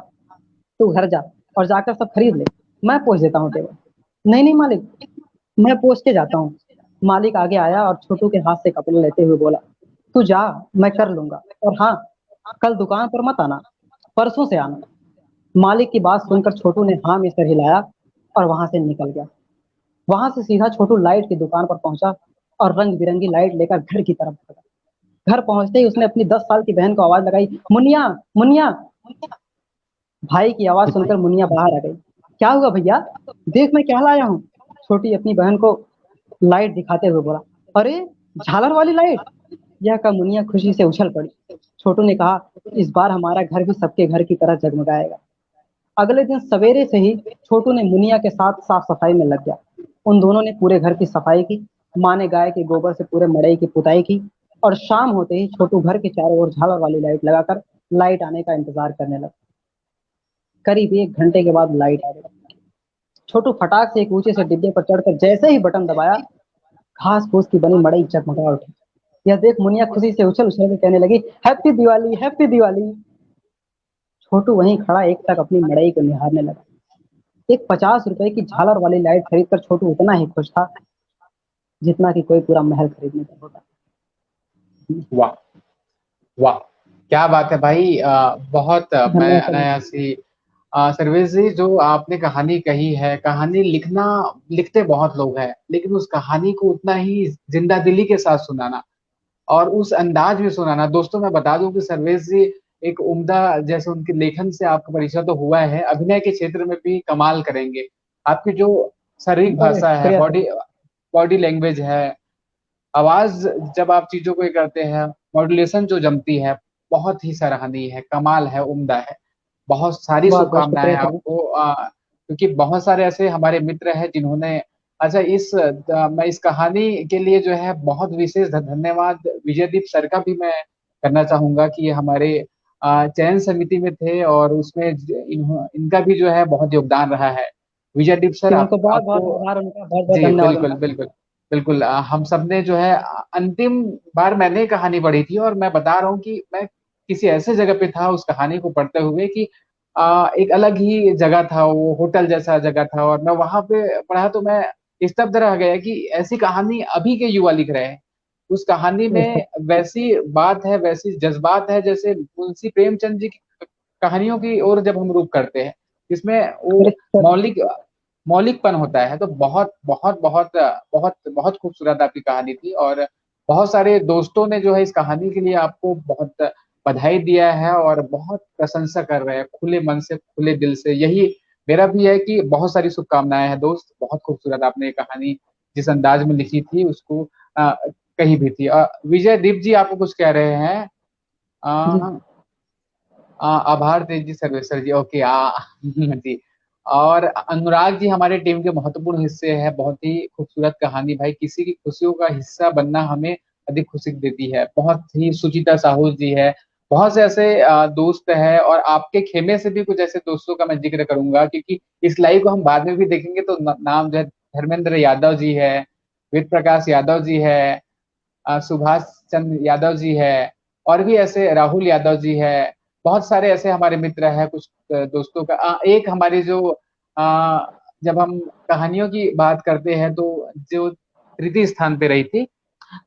तू घर जा और जाकर सब खरीद ले, मैं पोंछ देता हूँ टेबल। नहीं नहीं मालिक, मैं पोंछ के जाता हूँ। मालिक आगे आया और छोटू के हाथ से कपड़ा लेते हुए बोला, तू जा, मैं कर लूंगा, और हाँ, कल दुकान पर मत आना, परसों से आना। मालिक की बात सुनकर छोटू ने हाँ में सर हिलाया और वहां से निकल गया। वहां से सीधा छोटू लाइट की दुकान पर पहुंचा और रंग बिरंगी लाइट लेकर घर की तरफ भागा। घर पहुंचते ही उसने अपनी 10 साल की बहन को आवाज लगाई, मुनिया, मुनिया। भाई की आवाज सुनकर मुनिया बाहर आ गई। क्या हुआ भैया, देख मैं क्या लाया हूँ। छोटी अपनी बहन को लाइट दिखाते हुए बोला, अरे, झालर वाली लाइट। यह कहा मुनिया खुशी से उछल पड़ी। छोटू ने कहा, इस बार हमारा घर भी सबके घर की तरह जगमगाएगा। अगले दिन सवेरे से ही छोटू ने मुनिया के साथ साफ सफाई में लग गया। उन दोनों ने पूरे घर की सफाई की। माँ ने गाय के गोबर से पूरे मड़ई की पुताई की और शाम होते ही छोटू घर के चारों ओर झालर वाली लाइट लगाकर लाइट आने का इंतजार करने लगा। करीब 1 घंटे के बाद लाइट आ गई। छोटू फटाक से एक ऊंचे से डिब्बे पर चढ़कर जैसे ही बटन दबाया, घास फूस की बनी मड़ई जगमगा उठी। यह देख मुनिया खुशी से उछल उछल के कहने लगी, हैप्पी दिवाली, हैप्पी दिवाली। छोटू वहीं खड़ा एक तक अपनी मड़ई को निहारने लगा। एक 50 रुपए की झालर वाली लाइट खरीदकर छोटू उतना ही खुश था जितना कि कोई पूरा महल खरीदने का होता। वाह, वाह, क्या बात है भाई। बहुत मैं धन्यवाद सर। अनायासी सर्वेश जी, जो आपने कहानी कही है, कहानी लिखते बहुत लोग हैं, लेकिन उस कहानी को उतना ही जिंदा दिली के साथ सुनाना और उस अंदाज में सुनाना। दोस्तों मैं बता दूं कि सर्वेश जी एक उम्दा, जैसे उनके लेखन से आपका परिचय तो हुआ है, अभिनय के क्षेत्र में भी कमाल करेंगे। आपकी जो शारीरिक अरे भाषा है, शुक्रिया सर। बॉडी बॉडी लैंग्वेज है, आवाज, जब आप चीजों को ये करते हैं, मॉड्यूलेशन जो जमती है, बहुत ही सराहनीय है, कमाल है, उम्दा है। बहुत सारी बहुत बहुत शुभकामनाएं शुक्रिया सर। आपको। क्योंकि बहुत सारे ऐसे हमारे मित्र हैं जिन्होंने, अच्छा, मैं इस कहानी के लिए जो है बहुत विशेष धन्यवाद विजयदीप सर का भी मैं करना चाहूंगा कि ये हमारे चयन समिति में थे और उसमें इनका भी जो है बहुत योगदान रहा है। विजयदीप सर, जी, उनको बहुत बहुत आपको। आभार, उनका बहुत बहुत जी धन्यवाद बिल्कुल उनका। बिल्कुल बिल्कुल। हम सबने जो है अंतिम बार मैंने कहानी पढ़ी थी और मैं बता रहा हूँ कि मैं किसी ऐसे जगह पे था उस कहानी को पढ़ते हुए कि एक अलग ही जगह था, वो होटल जैसा जगह था, और मैं वहां पे पढ़ा तो मैं स्तब्ध रह गया कि ऐसी कहानी अभी के युवा लिख रहे हैं। उस कहानी में वैसी बात है, वैसी जज्बात है, जैसे मुंशी प्रेमचंद जी की कहानियों की ओर जब हम रुख करते हैं, इसमें अरे वो सर, मौलिकपन होता है। तो बहुत बहुत बहुत बहुत बहुत खूबसूरत आपकी कहानी थी और बहुत सारे दोस्तों ने जो है इस कहानी के लिए आपको बहुत बधाई दिया है और बहुत प्रशंसा कर रहे हैं, खुले मन से, खुले दिल से। यही मेरा भी है कि बहुत सारी शुभकामनाएं हैं दोस्त। बहुत खूबसूरत आपने ये कहानी जिस अंदाज में लिखी थी उसको कहीं भी थी। विजय दीप जी आपको कुछ कह रहे हैं? जी अ, आभार तेज जी, सर्वेश्वर जी, ओके जी। और अनुराग जी हमारे टीम के महत्वपूर्ण हिस्से हैं। बहुत ही खूबसूरत कहानी भाई, किसी की खुशियों का हिस्सा बनना हमें अधिक खुशी देती है। बहुत ही सुचिता साहू जी है। बहुत से ऐसे दोस्त हैं, और आपके खेमे से भी कुछ ऐसे दोस्तों का मैं जिक्र करूंगा, क्योंकि इस लाइव को हम बाद में भी देखेंगे तो नाम जो है, धर्मेंद्र यादव जी है, वेद प्रकाश यादव जी है, सुभाष चंद्र यादव जी है, और भी ऐसे राहुल यादव जी है। बहुत सारे ऐसे हमारे मित्र हैं। कुछ दोस्तों का एक हमारी जो जब हम कहानियों की बात करते हैं तो जो तृतीय स्थान पे रही थी,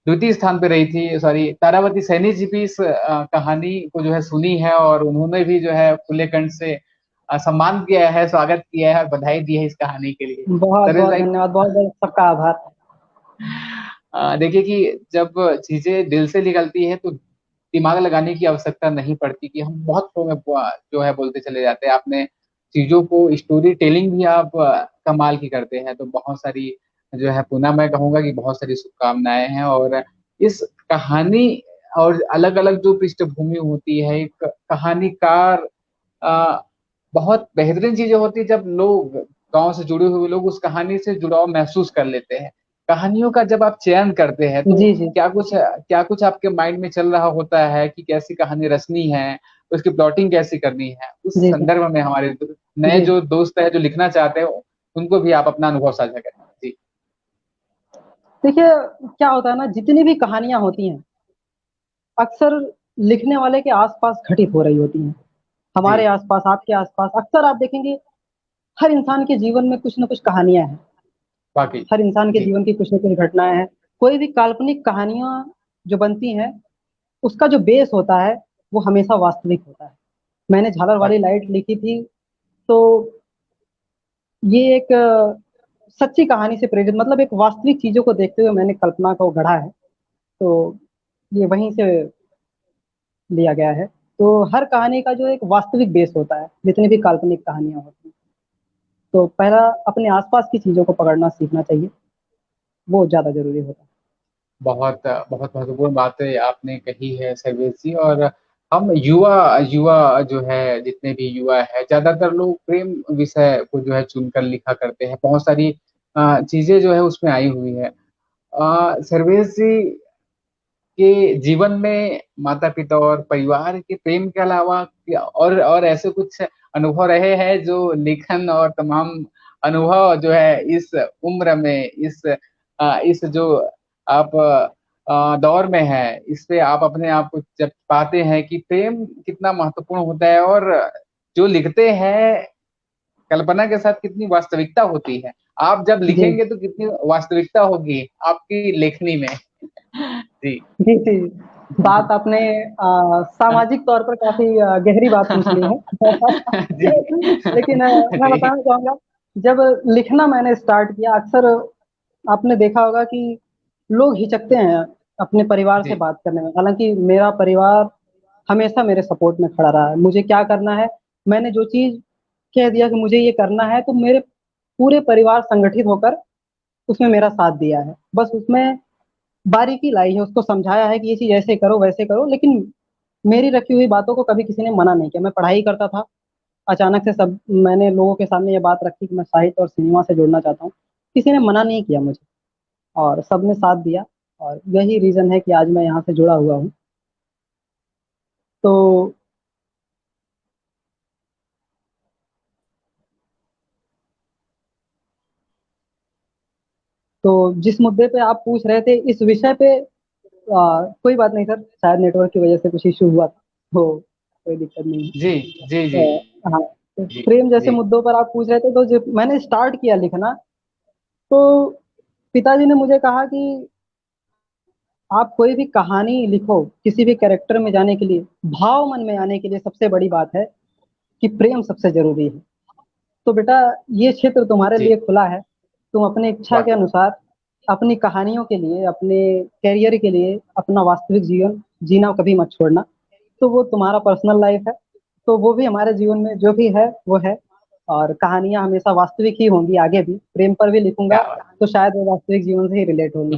द्वितीय स्थान पे रही थी, सॉरी, तारावती सैनी जी भी इस कहानी को जो है सुनी है, और उन्होंने भी जो है खुले कंठ से सम्मान किया है, स्वागत किया है और बधाई दी है इस कहानी के लिए। बहुत नरेश बहुत भाई, धन्यवाद, बहुत बहुत सबका आभार। देखिए कि जब चीजें दिल से निकलती है तो दिमाग लगाने की आवश्यकता नहीं पड़ती, कि हम बहुत फ्लो में जो है बोलते चले जाते हैं। आपने चीजों को स्टोरी टेलिंग भी आप कमाल की करते हैं। तो बहुत सारी जो है, पुनः मैं कहूंगा कि बहुत सारी शुभकामनाएं हैं। और इस कहानी और अलग अलग जो पृष्ठभूमि होती है, एक कहानीकार अ, बहुत बेहतरीन चीजें होती है जब लोग, गांव से जुड़े हुए लोग उस कहानी से जुड़ाव महसूस कर लेते हैं। कहानियों का जब आप चयन करते हैं तो जी जी क्या कुछ आपके माइंड में चल रहा होता है कि कैसी कहानी रचनी है, उसकी प्लॉटिंग कैसी करनी है? उस जी जी संदर्भ में हमारे नए जी। जो दोस्त है जो लिखना चाहते हो, उनको भी आप अपना अनुभव साझा करें जी। देखिए, क्या होता है ना, जितनी भी कहानियां होती हैं अक्सर लिखने वाले के आसपास घटित हो रही होती हैं। जी, हमारे आसपास, आपके आसपास अक्सर आप देखेंगे हर इंसान के जीवन में कुछ ना कुछ कहानियां हैं। वाकई। हर इंसान के जी, जीवन की कुछ ना कुछ घटनाएं हैं। कोई भी काल्पनिक कहानियां जो बनती हैं, उसका जो बेस होता है वो हमेशा वास्तविक होता है। मैंने झालर वाली वाकई। लाइट लिखी थी, तो ये एक सच्ची कहानी से प्रेरित, मतलब एक वास्तविक चीजों को देखते हुए मैंने कल्पना को गढ़ा है। तो ये वहीं से लिया गया है। तो हर कहानी का जो एक वास्तविक बेस होता है, जितनी भी काल्पनिक कहानियां होती हैं, तो पहला अपने आसपास की चीजों को पकड़ना सीखना चाहिए, वो ज्यादा जरूरी होता है। बहुत बहुत महत्वपूर्ण बातें आपने कही है सर्वेश जी। और हम युवा युवा जो है, जितने भी युवा है, ज्यादातर लोग प्रेम विषय को जो है चुनकर लिखा करते हैं। बहुत सारी चीजें जो है उसमें आई हुई है। सर्वेश जी के जीवन में माता पिता और परिवार के प्रेम के अलावा और ऐसे कुछ अनुभव रहे हैं जो लेखन और तमाम अनुभव जो है इस उम्र में, इस जो आप दौर में है, इस पे आप अपने आप को जब पाते हैं कि प्रेम कितना महत्वपूर्ण होता है, और जो लिखते हैं कल्पना के साथ कितनी वास्तविकता होती है। आप जब जी लिखेंगे तो कितनी वास्तविकता होगी आपकी लेखनी में। जी। जी जी। बात आपने सामाजिक तौर पर काफी गहरी बात पूछ ली है। जी, लेकिन मैं जी, बताना चाहूंगा, जब लिखना मैंने स्टार्ट किया, अक्सर आपने देखा होगा कि लोग हिचकते हैं अपने परिवार से जी, बात करने में। हालांकि मेरा परिवार हमेशा मेरे सपोर्ट में खड़ा रहा है। मुझे क्या करना है, मैंने जो चीज कह दिया कि मुझे ये करना है, तो मेरे पूरे परिवार संगठित होकर उसमें मेरा साथ दिया है। बस उसमें बारीकी लाई है, उसको समझाया है कि ये चीज ऐसे करो वैसे करो, लेकिन मेरी रखी हुई बातों को कभी किसी ने मना नहीं किया। मैं पढ़ाई करता था, अचानक से सब मैंने लोगों के सामने ये बात रखी कि मैं साहित्य और सिनेमा से जुड़ना चाहता हूँ, किसी ने मना नहीं किया मुझे, और सबने साथ दिया। और यही रीजन है कि आज मैं यहाँ से जुड़ा हुआ हूँ। तो तो जिस मुद्दे पे आप पूछ रहे थे, इस विषय पे कोई बात नहीं सर, शायद नेटवर्क की वजह से कुछ इशू हुआ था, तो कोई दिक्कत नहीं है। जी, जी, जी, हाँ, तो जी, प्रेम जैसे जी, मुद्दों पर आप पूछ रहे थे, तो जब मैंने स्टार्ट किया लिखना, तो पिताजी ने मुझे कहा कि आप कोई भी कहानी लिखो, किसी भी कैरेक्टर में जाने के लिए, भाव मन में आने के लिए सबसे बड़ी बात है कि प्रेम सबसे जरूरी है। तो बेटा, ये क्षेत्र तुम्हारे जी, लिए खुला है, तुम अपनी इच्छा के वाकई। अनुसार अपनी कहानियों के लिए, अपने करियर के लिए अपना वास्तविक जीवन जीना कभी मत छोड़ना। तो वो तुम्हारा पर्सनल लाइफ है, तो वो भी हमारे जीवन में जो भी है वो है। और कहानियां हमेशा वास्तविक ही होंगी, आगे भी प्रेम पर भी लिखूंगा क्या बात। तो शायद वो वास्तविक जीवन से ही रिलेट होंगी।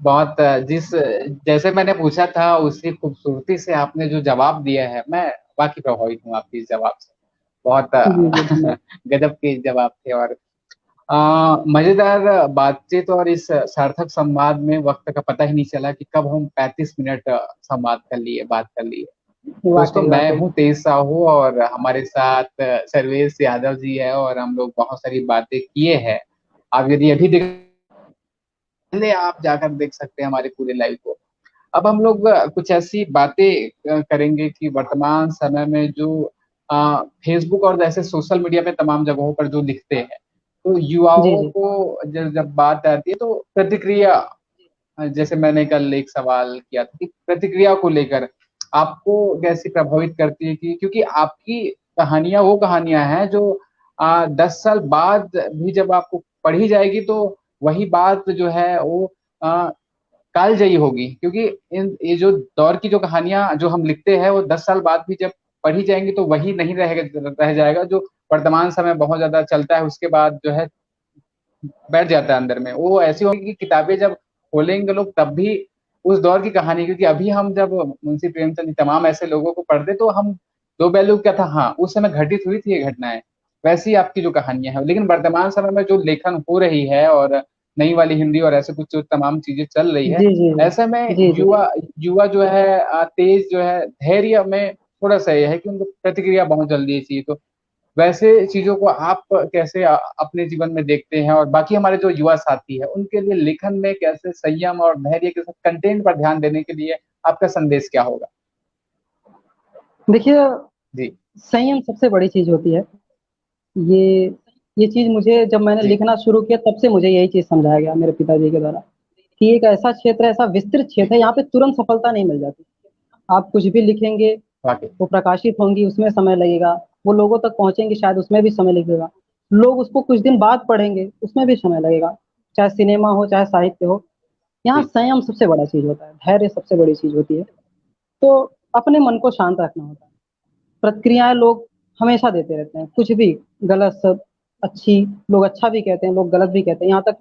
बहुत जिस जैसे मैंने पूछा था उसी खूबसूरती से आपने जो जवाब दिया है, मैं वाकई प्रभावित हूँ आपके इस जवाब से। बहुत जी जी धन्यवाद। गजब के जवाब थे। और मजेदार बातचीत और इस सार्थक संवाद में वक्त का पता ही नहीं चला कि कब हम 35 मिनट संवाद कर लिए, बात कर लिए। दोस्तों, वाकई मैं वाकई। हूँ तेज साहू और हमारे साथ सर्वेश यादव जी है, और हम लोग बहुत सारी बातें किए हैं। आप यदि अभी देख, पहले आप जाकर देख सकते हैं हमारे पूरे लाइव को। अब हम लोग कुछ ऐसी बातें करेंगे कि वर्तमान समय में जो फेसबुक और जैसे सोशल मीडिया पे तमाम जगहों पर जो दिखते हैं, तो जी युवाओं जी को जब बात आती है तो प्रतिक्रिया, जैसे मैंने कल एक सवाल किया था कि प्रतिक्रिया को लेकर आपको कैसी प्रभावित करती है, कि क्योंकि आपकी कहानियां वो कहानियां हैं जो 10 साल बाद भी जब आपको पढ़ी जाएगी तो वही बात जो है वो कालजयी होगी, क्योंकि इन ये जो दौर की जो कहानियां जो हम लिखते हैं वो 10 साल बाद भी जब पढ़ी जाएंगी तो वही नहीं रहेगा, रह जाएगा जो वर्तमान समय बहुत ज्यादा चलता है, उसके बाद जो है बैठ जाता है अंदर में। वो ऐसी होगी कि किताबें जब खोलेंगे लोग तब भी उस दौर की कहानी, क्योंकि अभी हम जब मुंशी प्रेमचंद तमाम ऐसे लोगों को पढ़ते तो हम दो पहलू क्या था, हाँ उस समय घटित हुई थी ये घटनाएं, वैसी आपकी जो कहानियां हैं। लेकिन वर्तमान समय में जो लेखन हो रही है और नई वाली हिंदी और ऐसे कुछ जो तमाम चीजें चल रही है, जी जी ऐसे में जी जी युवा युवा जो है तेज जो है, धैर्य में थोड़ा सा ये है कि उनको प्रतिक्रिया बहुत जल्दी चाहिए। तो वैसे चीजों को आप कैसे अपने जीवन में देखते हैं, और बाकी हमारे जो युवा साथी है उनके लिए लेखन में कैसे संयम और धैर्य के साथ कंटेंट पर ध्यान देने के लिए आपका संदेश क्या होगा? देखिए, जी संयम सबसे बड़ी चीज होती है। ये ये चीज मुझे जब मैंने जी लिखना शुरू किया तब से मुझे यही चीज समझाया गया मेरे पिताजी के द्वारा कि एक ऐसा क्षेत्र है, ऐसा विस्तृत जी। क्षेत्र है, यहाँ पे तुरंत सफलता नहीं मिल जाती। आप कुछ भी लिखेंगे, वाकई। वो प्रकाशित होंगी, उसमें समय लगेगा। वो लोगों तक पहुंचेंगी, शायद उसमें भी समय लगेगा। लोग उसको कुछ दिन बाद पढ़ेंगे, उसमें भी समय लगेगा। चाहे सिनेमा हो, चाहे साहित्य हो, यहाँ जी संयम सबसे बड़ा चीज होता है, धैर्य सबसे बड़ी चीज होती है। तो अपने मन को शांत रखना होता है। प्रतिक्रियाएं लोग हमेशा देते रहते हैं, कुछ भी, गलत सब, अच्छी, लोग अच्छा भी कहते हैं, लोग गलत भी कहते हैं। यहाँ तक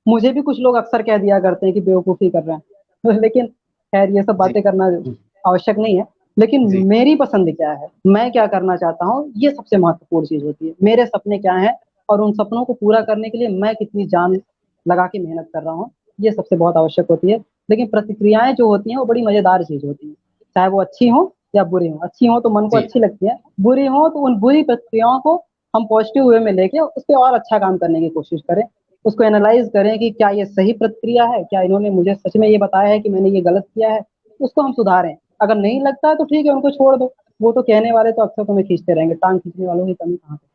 मुझे भी कुछ लोग अक्सर कह दिया करते हैं कि बेवकूफ़ी कर रहे हैं। लेकिन खैर ये सब जी बातें करना आवश्यक नहीं है। लेकिन जी मेरी पसंद क्या है, मैं क्या करना चाहता हूँ, ये सबसे महत्वपूर्ण चीज़ होती है। मेरे सपने क्या हैं और उन सपनों को पूरा करने के लिए मैं कितनी जान लगा के मेहनत कर रहा हूँ, ये सबसे बहुत आवश्यक होती है। लेकिन प्रतिक्रियाएँ जो होती हैं, वो बड़ी मज़ेदार चीज़ होती हैं। चाहे वो अच्छी हों या बुरी हों। अच्छी हों तो मन को जी। अच्छी लगती है, बुरी हों तो उन बुरी प्रतिक्रियाओं को हम पॉजिटिव वे में लेके उस पे और अच्छा काम करने की कोशिश करें। उसको एनालाइज़ करें कि क्या ये सही प्रतिक्रिया है? क्या इन्होंने मुझे सच में ये बताया है कि मैंने ये गलत किया है? उसको हम सुधारें। अगर नहीं लगता है तो ठीक है, उनको छोड़ दो। वो तो कहने वाले तो अक्सर तुम्हें खींचते रहेंगे, टाँग खींचने वालों की कमी कहाँ पे।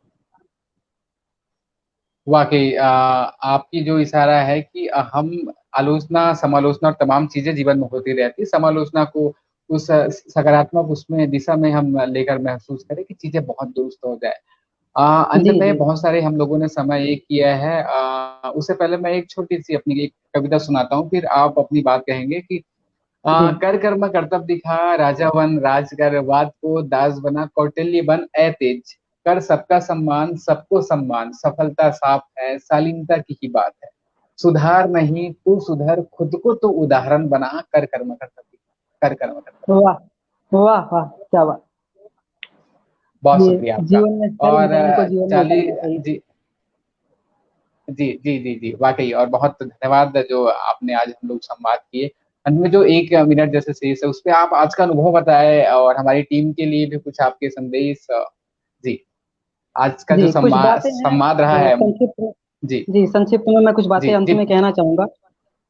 वाकई आपकी जो इशारा है कि हम आलोचना समालोचना और तमाम चीजें जीवन में होती रहती, समालोचना को उस सकारात्मक उसमें दिशा में हम लेकर महसूस करें कि चीजें बहुत दुरुस्त हो जाए। अंत जी, में जी। बहुत सारे हम लोगों ने समय एक किया है। उससे पहले मैं एक छोटी सी अपनी एक कविता सुनाता हूँ, फिर आप अपनी बात कहेंगे कि जी। कर कर्म करतब दिखा, राजा बन राज कर, वाद को दास बना, कौटिल्य बन ए तेज, कर सबका सम्मान सबको सम्मान, सफलता साफ है शालीनता की ही बात है, सुधार नहीं तू सुधर, खुद को तो उदाहरण बना, कर कर्म करतब दिखा, कर कर्म करतब दिखा। वाह! वाह, वाह! क्या बात! बहुत ये शुक्रिया आपका। जीवन में हर और इंसान को जीवन में चाली उतारना चाहिए। जी जी जी जी जी वाकई, और बहुत धन्यवाद जो आपने आज हम लोग संवाद किए। अंत में जो 1 मिनट जैसे शेष है उस पे आप आज का अनुभव बताए, और हमारी टीम के लिए भी कुछ आपके संदेश। जी, आज का जो जी, कुछ संवाद बातें हैं संवाद रहा है। संक्षिप्त में। जी जी, संक्षिप्त में मैं कुछ बातें जी अंत जी में कहना चाहूँगा।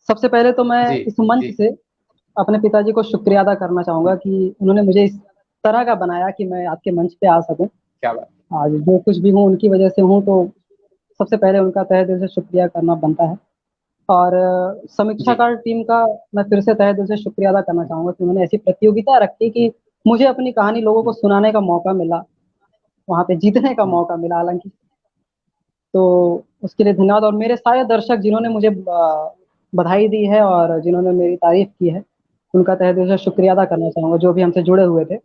सबसे पहले तो मैं जी इस मंच जी। से अपने पिताजी को शुक्रिया अदा करना चाहूँगा कि उन्होंने मुझे इस तरह का बनाया कि मैं आपके मंच पे आ सकूँ। क्या बात। आज जो कुछ भी हूँ उनकी वजह से हूँ, तो सबसे पहले उनका तहे दिल से शुक्रिया करना बनता है। और जी समीक्षाकार टीम का मैं फिर से तहे दिल से शुक्रिया अदा करना चाहूँगा कि उन्होंने ऐसी प्रतियोगिता रखी कि मुझे अपनी कहानी लोगों को सुनाने का मौका मिला, वहाँ पे जीतने का मौका मिला हालाँकि। तो उसके लिए धन्यवाद। और मेरे सारे दर्शक जिन्होंने मुझे बधाई दी है और जिन्होंने मेरी तारीफ़ की है, उनका तहे दिल से शुक्रिया अदा करना चाहूँगा, जो भी हमसे जुड़े हुए थे।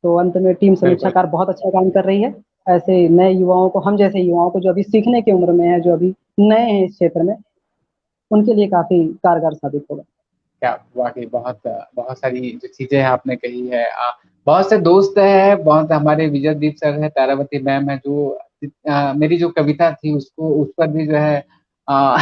तो अंत में टीम बिल्कुल। समीक्षाकार बहुत अच्छा काम कर रही है। ऐसे नए युवाओं को, हम जैसे युवाओं को जो अभी सीखने की उम्र में है, जो अभी नए हैं इस क्षेत्र में, उनके लिए काफी कारगर साबित होगा। क्या वाकई बहुत बहुत सारी जो चीजें हैं आपने कही है। बहुत से दोस्त हैं, बहुत हमारे विजयदीप सर है, तारावती मैम है, जो मेरी जो कविता थी उसको उस पर भी जो है आ,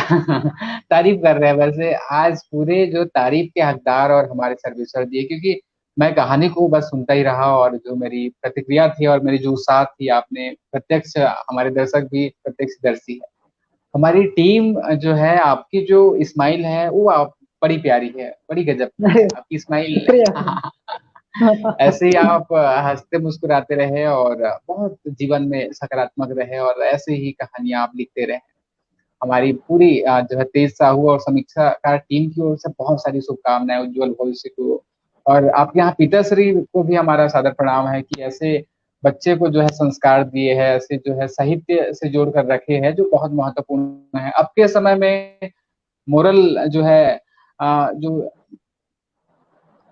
तारीफ कर रहे हैं। वैसे आज पूरे जो तारीफ के हकदार और हमारे सर्वेश्वर जी हैं, क्योंकि मैं कहानी को बस सुनता ही रहा और जो मेरी प्रतिक्रिया थी और मेरी जो उत्साह थी, आपने प्रत्यक्ष, हमारे दर्शक भी प्रत्यक्षदर्शी है। हमारी टीम जो है, आपकी जो स्माइल है वो आप बड़ी प्यारी है, बड़ी गजब की है अरे आपकी स्माइल। शुक्रिया। ऐसे ही आप हंसते मुस्कुराते रहे और बहुत जीवन में सकारात्मक रहे और ऐसे ही कहानियां आप लिखते रहे। हमारी पूरी जो है तेज साहू और समीक्षाकार टीम की ओर से बहुत सारी शुभकामनाएं उज्जवल भविष्य को। और आपके यहाँ पिताश्री को भी हमारा सादर प्रणाम है कि ऐसे बच्चे को जो है संस्कार दिए हैं, ऐसे जो है साहित्य से जोड़ कर रखे हैं, जो बहुत महत्वपूर्ण है अब के समय में। मोरल जो है जो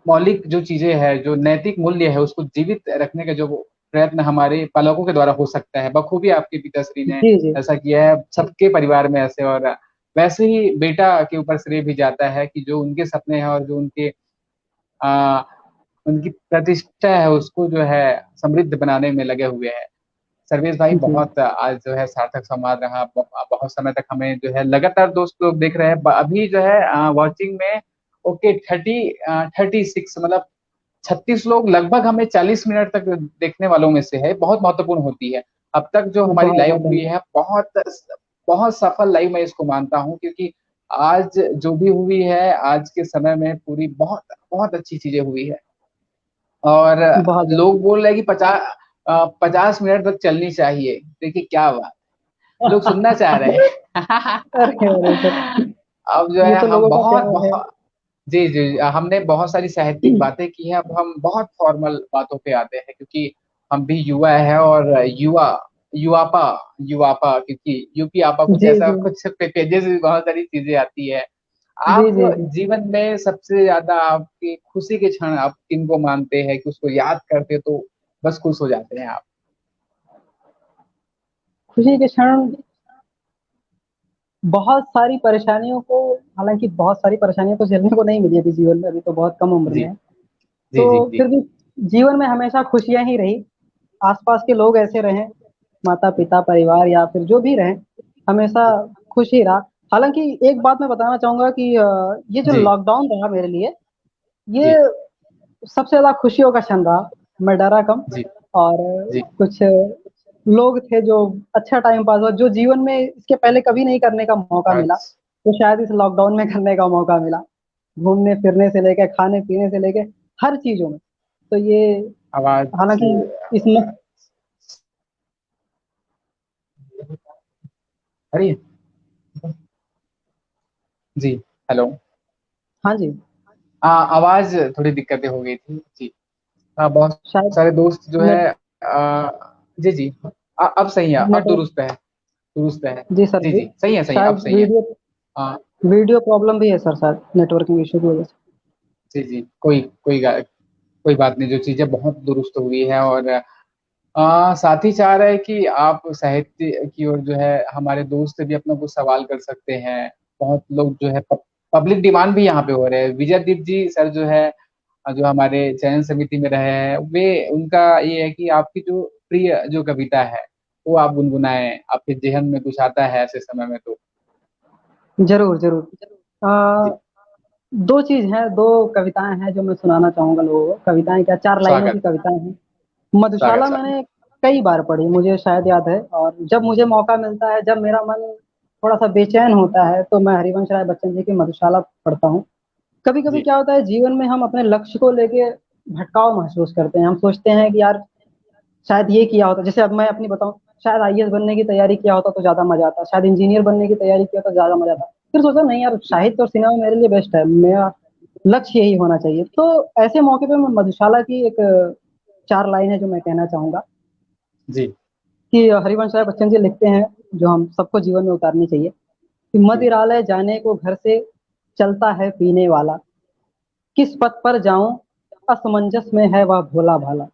मौलिक जो चीजें है, जो नैतिक मूल्य है, उसको जीवित रखने का जो प्रयत्न हमारे पालकों के द्वारा हो सकता है, बखूबी आपके पिताश्री ने जी जी ऐसा किया है सबके परिवार में ऐसे। और वैसे ही बेटा के ऊपर श्रेय भी जाता है कि जो उनके सपने हैं और जो उनके आ, उनकी प्रतिष्ठा है उसको जो है समृद्ध बनाने में लगे हुए हैं। सर्वेश भाई, जी बहुत आज जो है सार्थक संवाद रहा। बहुत समय तक हमें जो है लगातार दोस्त लोग देख रहे हैं, अभी जो है वॉचिंग में ओके 36, मतलब 36 लोग लगभग हमें 40 मिनट तक देखने वालों में से है, बहुत महत्वपूर्ण होती है। अब तक जो बहुत हमारी लाइव बहुत हुई धन्यवाद। है, बहुत बहुत सफल लाइव मैं इसको मानता हूँ, क्योंकि आज जो भी हुई है आज के समय में पूरी बहुत बहुत अच्छी चीजें हुई है। और बहुत लोग बहुत बोल रहे हैं कि 50 मिनट तक चलनी चाहिए। देखिए क्या बात, लोग सुनना चाह रहे हैं। अरे अरे सर, अब जो ये है तो हम लोगों का बहुत प्यार है। बहुत जी जी हमने बहुत सारी साहित्यिक बातें की हैं, अब हम बहुत फॉर्मल बातों पे आते हैं, क्योंकि हम भी युवा है और युवापा युवापा, क्योंकि यूपी आपा कुछ जी ऐसा, जी कुछ पेजेस में बहुत सारी चीजें आती है। जी आप जी जी। जीवन में सबसे ज्यादा आपकी खुशी के क्षण आप किनको मानते हैं कि उसको याद करते तो बस खुश हो जाते हैं आप? खुशी के क्षण, बहुत सारी परेशानियों को, हालांकि बहुत सारी परेशानियों को झेलने को नहीं मिली अभी जीवन में, अभी तो बहुत कम उम्र में जी है। जी तो जी जी फिर भी जीवन में हमेशा खुशियां ही रही, आसपास के लोग ऐसे रहें, माता पिता परिवार या फिर जो भी रहें, हमेशा जी खुश ही रहा। हालांकि एक बात मैं बताना चाहूंगा कि ये जो जी लॉकडाउन रहा मेरे लिए, ये जी सबसे ज्यादा खुशियों का क्षण रहा। मैं डरा कम, जी और जी कुछ लोग थे जो अच्छा टाइम पास हुआ, जो जीवन में इसके पहले कभी नहीं करने का मौका मिला, अच्छा। तो शायद इस लॉकडाउन में करने का मौका मिला। घूमने फिरने से लेके, खाने पीने से लेके, हर चीजों में। तो ये, आवाज हालांकि इसमें, अरे जी, हेलो। हाँ जी, आवाज थोड़ी दिक्कतें हो गई थी जी। बहुत शायद सारे दोस्त जो है नेट जी जी अब सही है, अब नेटवर्क। दुरुस्त है, दुरुस्त है। जी सर, जी जी सही है, सही है, अब शायद सही है। हाँ वीडियो प्रॉब्लम भी है सर, शायद नेटवर्किंग इशू की वजह से। जी जी, कोई बात नहीं, जो चीजें बहुत दुरुस्त हुई है। और साथ ही चाह रहे हैं कि आप साहित्य की ओर जो है हमारे दोस्त से भी अपना कुछ सवाल कर सकते हैं। बहुत लोग जो है पब्लिक डिमांड भी यहाँ पे हो रहे हैं। विजयदीप जी सर जो है जो हमारे चयन समिति में रहे हैं, वे उनका ये है कि आपकी जो प्रिय जो कविता है वो आप गुनगुनाएं, आपके जेहन में कुछ आता है ऐसे समय में तो। जरूर जरूर। जी, अ, दो चीज हैं, दो कविताएं हैं जो मैं सुनाना चाहूंगा लोगों को। कविताएं क्या, 4 लाइनों की स्वागत, कविताएं हैं। स्वागत मधुशाला स्वागत। मैंने कई बार पढ़ी, मुझे शायद याद है। और जब मुझे मौका मिलता है, जब मेरा मन थोड़ा सा बेचैन होता है, तो मैं हरिवंश राय बच्चन जी की मधुशाला पढ़ता हूँ। कभी कभी जी क्या होता है जीवन में, हम अपने लक्ष्य को लेके भटकाव महसूस करते हैं। हम सोचते हैं कि यार शायद ये किया होता, जैसे अब मैं अपनी बताऊं, शायद आईएएस बनने की तैयारी किया होता तो ज्यादा मजा आता, शायद इंजीनियर बनने की तैयारी किया तो ज्यादा मजा आता। फिर सोचा नहीं यार, साहित्य और सिनेमा मेरे लिए बेस्ट है, मेरा लक्ष्य यही होना चाहिए। तो ऐसे मौके पे मैं मधुशाला की एक 4 लाइन है जो मैं कहना चाहूंगा, जी कि हरिवंश राय बच्चन जी लिखते हैं, जो हम सबको जीवन में उतारनी चाहिए, कि जी मदिरालय जाने को घर से चलता है पीने वाला, किस पथ पर जाऊं असमंजस में है वह भोला भाला,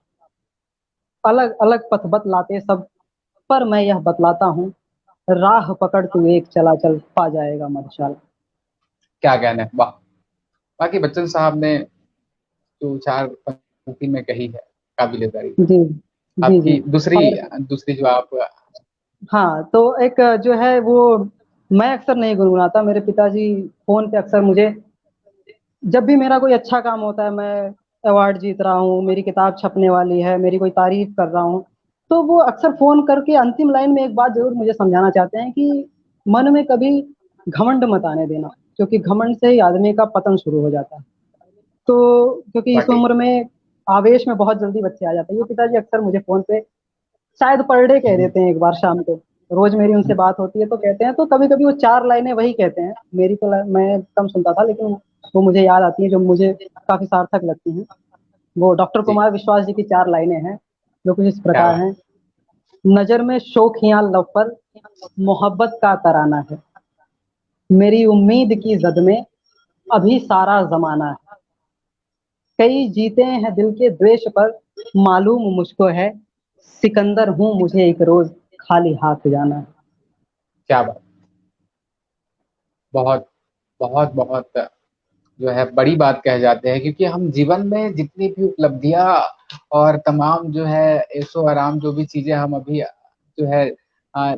अलग अलग पथ बतलाते सब पर मैं यह बतलाता हूँ, राह पकड़ तू एक चला चल पा जाएगा मधुशाला। क्या कहना है, वाह। बाकी बच्चन साहब ने जो चार पंक्ति में कही है, काबिले तारीफ। जी जी जी। आपकी दूसरी और दूसरी जो आप। हाँ, तो एक जो है वो, मैं अक्सर नहीं गुनगुनाता, मेरे पिताजी फोन पे अक्सर मुझे, जब भी मेरा कोई अच्छा काम होता है, मैं अवार्ड जीत रहा हूँ, मेरी किताब छपने वाली है, मेरी कोई तारीफ कर रहा हूँ, तो वो अक्सर फोन करके अंतिम लाइन में एक बात जरूर मुझे समझाना चाहते हैं कि मन में कभी घमंड मत आने देना, क्योंकि घमंड से ही आदमी का पतन शुरू हो जाता है। तो क्योंकि इस वाकई। उम्र में आवेश में बहुत जल्दी बच्चे आ जाते हैं। ये पिताजी अक्सर मुझे फोन पे शायद पर डे कह देते हैं, एक बार शाम को, रोज मेरी उनसे बात होती है तो कहते हैं, तो कभी कभी वो चार लाइनें वही कहते हैं, मेरी तो मैं कम सुनता था, लेकिन वो मुझे याद आती हैं, जो मुझे काफी सार्थक लगती हैं। वो डॉक्टर जी। कुमार विश्वास जी की चार लाइनें हैं, जो कुछ इस क्या प्रकार बात। हैं। नजर में शौकिया लब पर मोहब्बत का तराना है, मेरी उम्मीद की जद में अभी सारा जमाना है, कई जीते हैं दिल के द्वेष पर, मालूम मुझको है, सिकंदर हूँ मुझे एक रोज खाली हाथ जाना है। क्या बात। बहुत बहुत बहुत जो है बड़ी बात कह जाते हैं, क्योंकि हम जीवन में जितनी भी उपलब्धियां और तमाम जो है ऐशो आराम, जो भी चीजें हम अभी जो है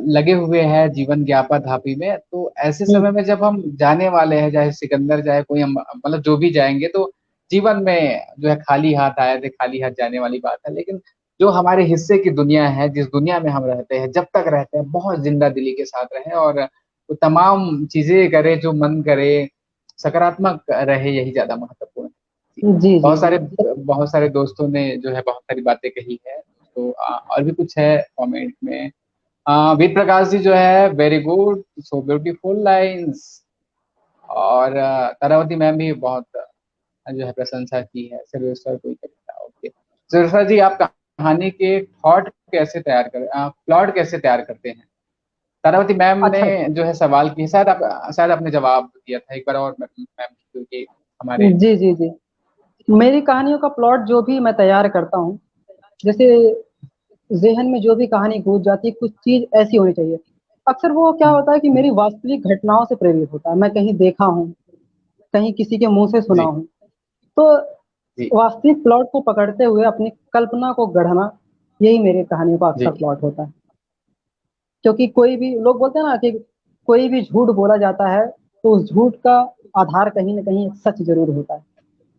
लगे हुए हैं जीवन ज्ञापा धापी में, तो ऐसे समय हम्म, में जब हम जाने वाले हैं, चाहे सिकंदर, चाहे कोई हम मतलब जो भी जाएंगे, तो जीवन में जो है खाली हाथ आए थे, खाली हाथ जाने वाली बात है। लेकिन जो हमारे हिस्से की दुनिया है, जिस दुनिया में हम रहते हैं, जब तक रहते हैं बहुत जिंदा दिली के साथ रहें, और वो तमाम चीजें करे जो मन करे, सकारात्मक रहे, यही ज्यादा महत्वपूर्ण है। जी जी बहुत जी। सारे बहुत सारे दोस्तों ने जो है बहुत सारी बातें कही है। तो और भी कुछ है कमेंट में। वेद प्रकाश जी जो है, very good, so beautiful lines. और तारावती मैम भी बहुत जो है प्रशंसा की है। सर्वेश्वर कोई कविता, ओके। सर्वेश्वर जी, आप कहानी के थॉट कैसे तैयार कर प्लॉट कैसे तैयार करते हैं? तारावती मैम ने अच्छा। जो है सवाल की, शायद आपने जवाब दिया था एक बार, और मैम, क्योंकि हमारे। जी जी जी। मेरी कहानियों का प्लॉट जो भी मैं तैयार करता हूँ, जैसे ज़हन में जो भी कहानी गूंज जाती है, कुछ चीज़ ऐसी होनी चाहिए। अक्सर वो क्या होता है कि मेरी वास्तविक घटनाओं से प्रेरित होता है, मैं कहीं देखा हूँ, कहीं किसी के मुँह से सुना जी हूँ। तो जी वास्तविक प्लॉट को पकड़ते हुए अपनी कल्पना को गढ़ना, यही मेरी कहानियों का जी। अक्सर प्लॉट होता है। क्योंकि कोई भी लोग बोलते हैं ना कि कोई भी झूठ बोला जाता है, तो उस झूठ का आधार कहीं न कहीं सच ज़रूर होता है।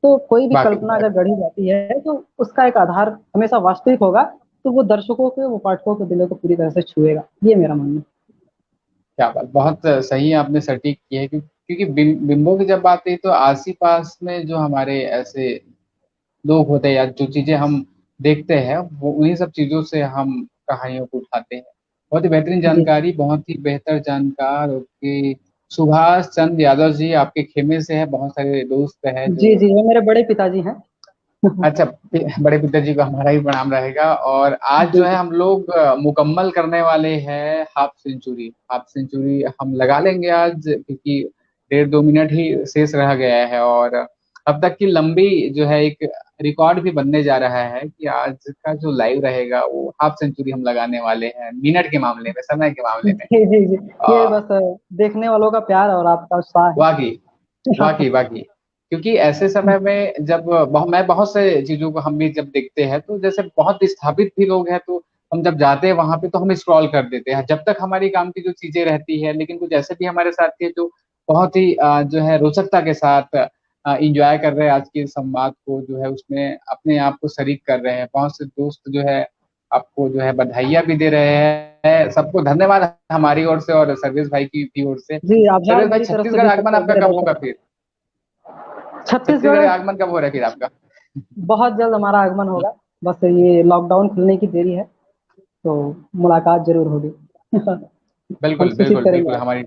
तो कोई भी वाकई कल्पना अगर गढ़ी जाती है, तो उसका एक आधार हमेशा वास्तविक होगा, तो वो दर्शकों के, वो पाठकों के दिलों को पूरी तरह से छुएगा। ये मेरा मानना है। क्या बात, बहुत सही आपने सटीक की है, क्योंकि बिंबों की जब बात है, तो आस ही पास में जो हमारे ऐसे लोग होते हैं या जो चीजें हम देखते हैं, वो उन्हीं सब चीजों से हम कहानियों को उठाते हैं। बहुत ही बेहतरीन जी। जानकारी, बहुत ही बेहतर जानकार। ओके। सुभाष चंद्र यादव जी आपके खेमे से है, बहुत सारे दोस्त हैं जी, जो। जी, वो मेरे बड़े पिताजी हैं। अच्छा, बड़े पिताजी को हमारा भी प्रणाम रहेगा। और आज जो जी, है जी। हम लोग मुकम्मल करने वाले हैं हाफ सेंचुरी। हाफ सेंचुरी हम लगा लेंगे आज, क्योंकि 1.5-2 मिनट ही शेष रह गया है, और अब तक की लंबी जो है एक रिकॉर्ड भी बनने जा रहा है कि आज का जो लाइव रहेगा वो हाफ सेंचुरी हम लगाने वाले हैं, मिनट के मामले में, समय के मामले में। जी, जी, जी। ये बस देखने वालों का प्यार और आपका उत्साह है। वाकई वाकई वाकई। क्योंकि ऐसे समय में जब मैं बहुत से चीजों को हम भी जब देखते हैं, तो जैसे बहुत स्थापित भी लोग हैं, तो हम जब जाते हैं वहां पे तो हम स्क्रॉल कर देते हैं जब तक हमारी काम की जो चीजें रहती है। लेकिन कुछ ऐसे भी हमारे साथी है जो बहुत ही जो है रोचकता के साथ इंजॉय कर रहे हैं आज के संवाद को, जो है उसमें अपने आप को शरीक कर रहे हैं। बहुत से दोस्त जो है आपको जो है बधाइयां भी दे रहे हैं। सबको धन्यवाद हमारी ओर से और सर्वेश भाई की भी ओर से। जी, आभार सर्वेश भाई, मेरी तरफ से छत्तीसगढ़ भी आगमन आपका मेरे कब होगा दर्शकों का। फिर? छत्तीसगढ़ छत्तीसगढ़ आगमन कब हो रहा है फिर आपका? बहुत जल्द हमारा आगमन होगा। बस ये लॉकडाउन खुलने की देरी है, तो मुलाकात ज़रूर होगी। हम बिल्कुल सूचित बिल्कुल करेंगे बिल्कुल। आपको। हमारी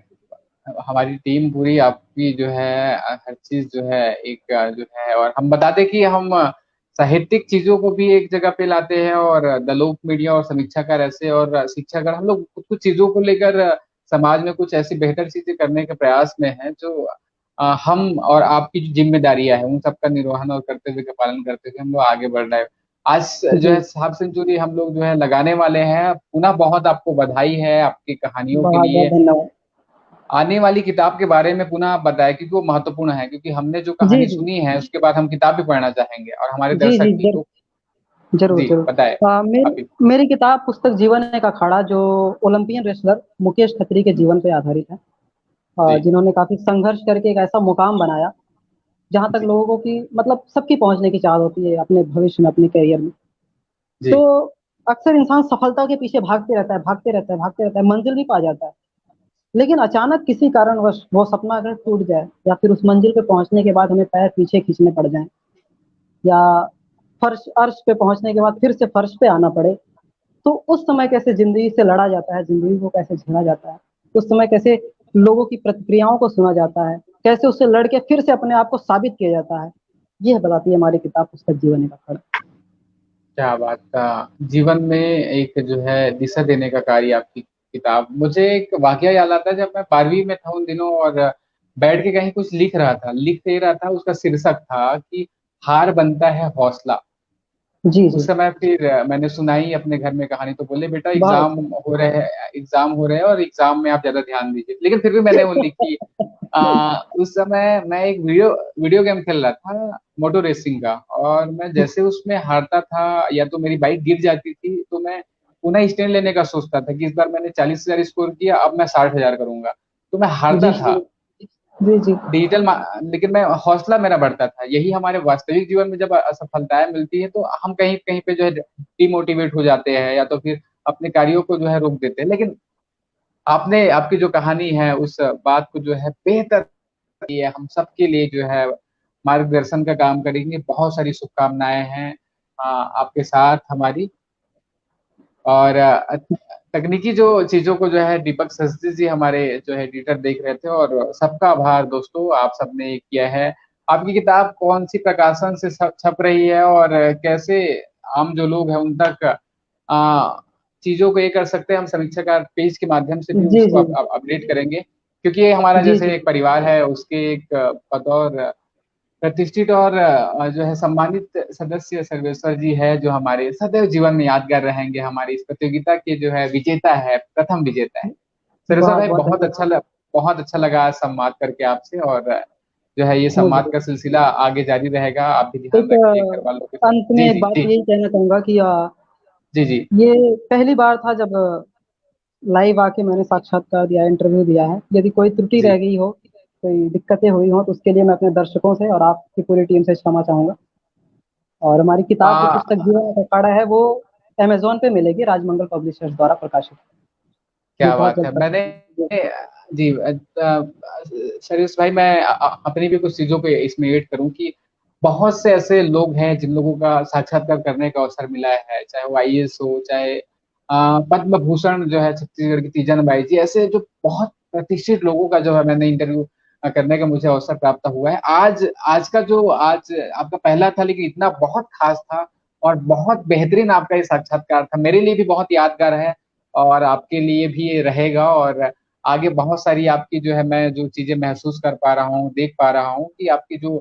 हमारी टीम पूरी आपकी जो है हर चीज जो है एक जो है, और हम बताते कि हम साहित्यिक चीजों को भी एक जगह पे लाते हैं, और द लोक मीडिया और समीक्षाकार ऐसे और शिक्षाकार, हम लोग कुछ कुछ चीजों को लेकर समाज में कुछ ऐसी बेहतर चीजें करने के प्रयास में हैं, जो हम और आपकी जो जिम्मेदारियां हैं उन सबका निर्वहन और कर्तव्य का पालन करते हुए हम लोग आगे बढ़ रहे हैं। आज जो जी, है हाफ सेंचुरी हम लोग जो है लगाने वाले हैं। पुनः बहुत आपको बधाई है आपकी कहानियों के बहुत बहुत लिए। धन्यवाद। आने वाली किताब के बारे में पुनः आप बताएं, क्योंकि वो महत्वपूर्ण है, क्योंकि हमने जो जी कहानी जी सुनी है उसके बाद हम किताब भी पढ़ना चाहेंगे और हमारे जी जी दर्शक भी तो। जरूर जी जरूर। बताए मेरी अभी। मेरी किताब पुस्तक जीवन एक अखाड़ा, जो ओलंपियन रेसलर मुकेश खत्री के जीवन पे आधारित है, जी जिन्होंने काफी संघर्ष करके एक ऐसा मुकाम बनाया जहां तक जी लोगों की मतलब सबकी पहुंचने की चाहत होती है अपने भविष्य में, अपने करियर में। तो जी। अक्सर इंसान सफलता के पीछे भागते रहता है, भागते रहता है, भागते रहता है, मंजिल भी पा जाता है, लेकिन अचानक किसी कारणवश वो सपना अगर टूट जाए, या फिर उस मंजिल पे पहुंचने के बाद हमें पैर पीछे खींचने पड़ जाएं, या फर्श अर्श पे पहुंचने के बाद फिर से फर्श पे आना पड़े, तो उस समय कैसे जिंदगी से लड़ा जाता है, जिंदगी को कैसे झेला जाता है, उस समय कैसे लोगों की प्रतिक्रियाओं को सुना जाता है, कैसे उससे लड़के फिर से अपने आप को साबित किया जाता है, यह बताती है हमारी किताब पुस्तक जीवन का खड़ा। क्या बात था। जीवन में एक जो है दिशा देने का कार्य आपकी किताब। मुझे एक वाकया याद आता है, जब मैं 12वीं में था उन दिनों, और बैठ के कहीं कुछ लिख दे रहा था। उसका शीर्षक था कि हार बनता है हौसला। जी जी। उस समय फिर मैंने सुनाई अपने घर में कहानी, तो बोले बेटा बहुत एग्जाम अच्छा। हो रहे हैं और एग्जाम में आप ज्यादा ध्यान दीजिए। लेकिन फिर भी मैंने वो लिखी। उस समय मैं एक वीडियो गेम खेल रहा था, मोटो रेसिंग का, और मैं जैसे उसमें हारता था या तो मेरी बाइक गिर जाती थी, तो मैं पुनः स्टैंड लेने का सोचता था कि इस बार मैंने 40,000 स्कोर किया, अब मैं 60,000 करूंगा। तो मैं हारता जी था जी जी लेकिन मैं हौसला मेरा बढ़ता था। यही हमारे वास्तविक जीवन में जब असफलताएं मिलती है, तो हम कहीं कहीं पे जो है डिमोटिवेट हो जाते हैं, या तो फिर अपने कार्यों को जो है रोक देते हैं। लेकिन आपने आपकी जो कहानी है उस बात को जो है बेहतर की है, हम सबके लिए जो है मार्गदर्शन का काम करेंगे। बहुत सारी शुभकामनाएं हैं आपके साथ हमारी। और तकनीकी जो चीजों को जो है दीपक सचदेव जी हमारे जो है एडिटर देख रहे थे, और सबका आभार दोस्तों, आप सबने ये किया है। आपकी किताब कौन सी प्रकाशन से छप रही है, और कैसे आम जो लोग हैं उन तक चीजों को ये कर सकते हैं? हम समीक्षाकार पेज के माध्यम से भी जी उसको जी अपडेट करेंगे, क्योंकि ये हमारा जी जैसे जी एक परिवार है, उसके एक बतौर प्रतिष्ठित और जो है सम्मानित सदस्य सर्वेश्वर जी है, जो हमारे सदैव जीवन में यादगार रहेंगे। हमारी इस प्रतियोगिता के जो है विजेता है, प्रथम विजेता है सर्वेश्वर बहुत भाई। बहुत धन्यवाद। बहुत अच्छा लगा आज संवाद करके आपसे, और जो है ये मुझे संवाद का सिलसिला आगे जारी रहेगा। आप भी ध्यान एक रखिए घर वालों के साथ। अंत में जी एक जी बात जी यही कहना चाहूंगा कि जी जी ये पहली बार था जब लाइव आके मैंने साक्षात्कार दिया, इंटरव्यू दिया है। यदि कोई त्रुटि जी। रह गई हो, कोई दिक्कतें हुई हो, तो उसके लिए मैं अपने दर्शकों से और आपकी पूरी टीम से क्षमा चाहूंगा। और हमारी किताब जो आ, पुस्तक जीवन का अखाड़ा है, वो अमेजोन पे मिलेगी, राजमंगल पब्लिशर्स द्वारा प्रकाशित। वो क्या बहुत बात जल्द है। मैंने प्रकाशित। जी शरीफ भाई, मैं अपनी भी कुछ चीजों को इसमें ऐड करूं कि बहुत से ऐसे लोग हैं जिन लोगों का साक्षात्कार करने का अवसर मिला है, चाहे वो आईएएस हो, चाहे पद्म भूषण जो है छत्तीसगढ़ की तीजन बाई जी, ऐसे जो बहुत प्रतिष्ठित लोगों का जो है मैंने इंटरव्यू करने का मुझे अवसर प्राप्त हुआ है। आज का जो आज आपका पहला था, लेकिन इतना बहुत खास था और बहुत बेहतरीन आपका ये साक्षात्कार था, मेरे लिए भी बहुत यादगार है और आपके लिए भी ये रहेगा। और आगे बहुत सारी आपकी जो है मैं जो चीजें महसूस कर पा रहा हूँ, देख पा रहा हूँ कि आपकी जो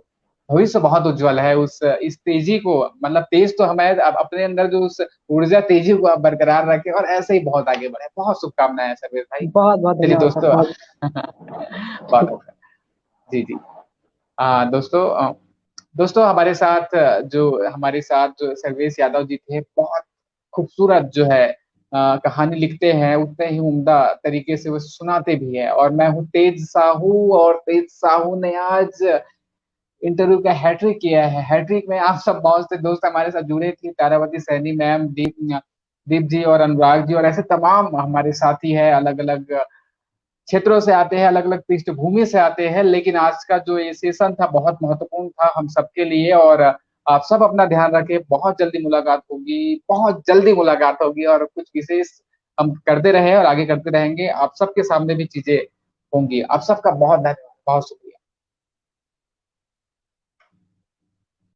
भविष्य बहुत उज्जवल है। उस इस तेजी को, मतलब तेज तो हमें अपने अंदर जो उस ऊर्जा तेजी को आप बरकरार रखें और ऐसे ही बहुत आगे बढ़े। बहुत शुभकामनाएं सर्वेश भाई। बहुत बहुत चलिए धन्यवाद सर, दोस्तों बहुत। बहुत अच्छा। जी जी। दोस्तों दोस्तों हमारे साथ जो सर्वेश यादव जी थे, बहुत खूबसूरत जो है कहानी लिखते हैं, उतने ही उम्दा तरीके से वो सुनाते भी हैं। और मैं हूँ तेज साहू, और तेज साहू ने आज इंटरव्यू का हैट्रिक किया है। हैट्रिक में आप सब बहुत से दोस्त हमारे साथ जुड़े थे, तारावती सैनी मैम, दीप जी और अनुराग जी, और ऐसे तमाम हमारे साथी है, अलग अलग क्षेत्रों से आते हैं, अलग अलग पृष्ठभूमि से आते हैं। लेकिन आज का जो ये सेशन था बहुत महत्वपूर्ण था हम सबके लिए। और आप सब अपना ध्यान रखें, बहुत जल्दी मुलाकात होगी, बहुत जल्दी मुलाकात होगी, और कुछ विशेष हम करते रहे और आगे करते रहेंगे। आप सबके सामने भी चीजें होंगी। आप सबका बहुत धन्यवाद, बहुत शुक्रिया।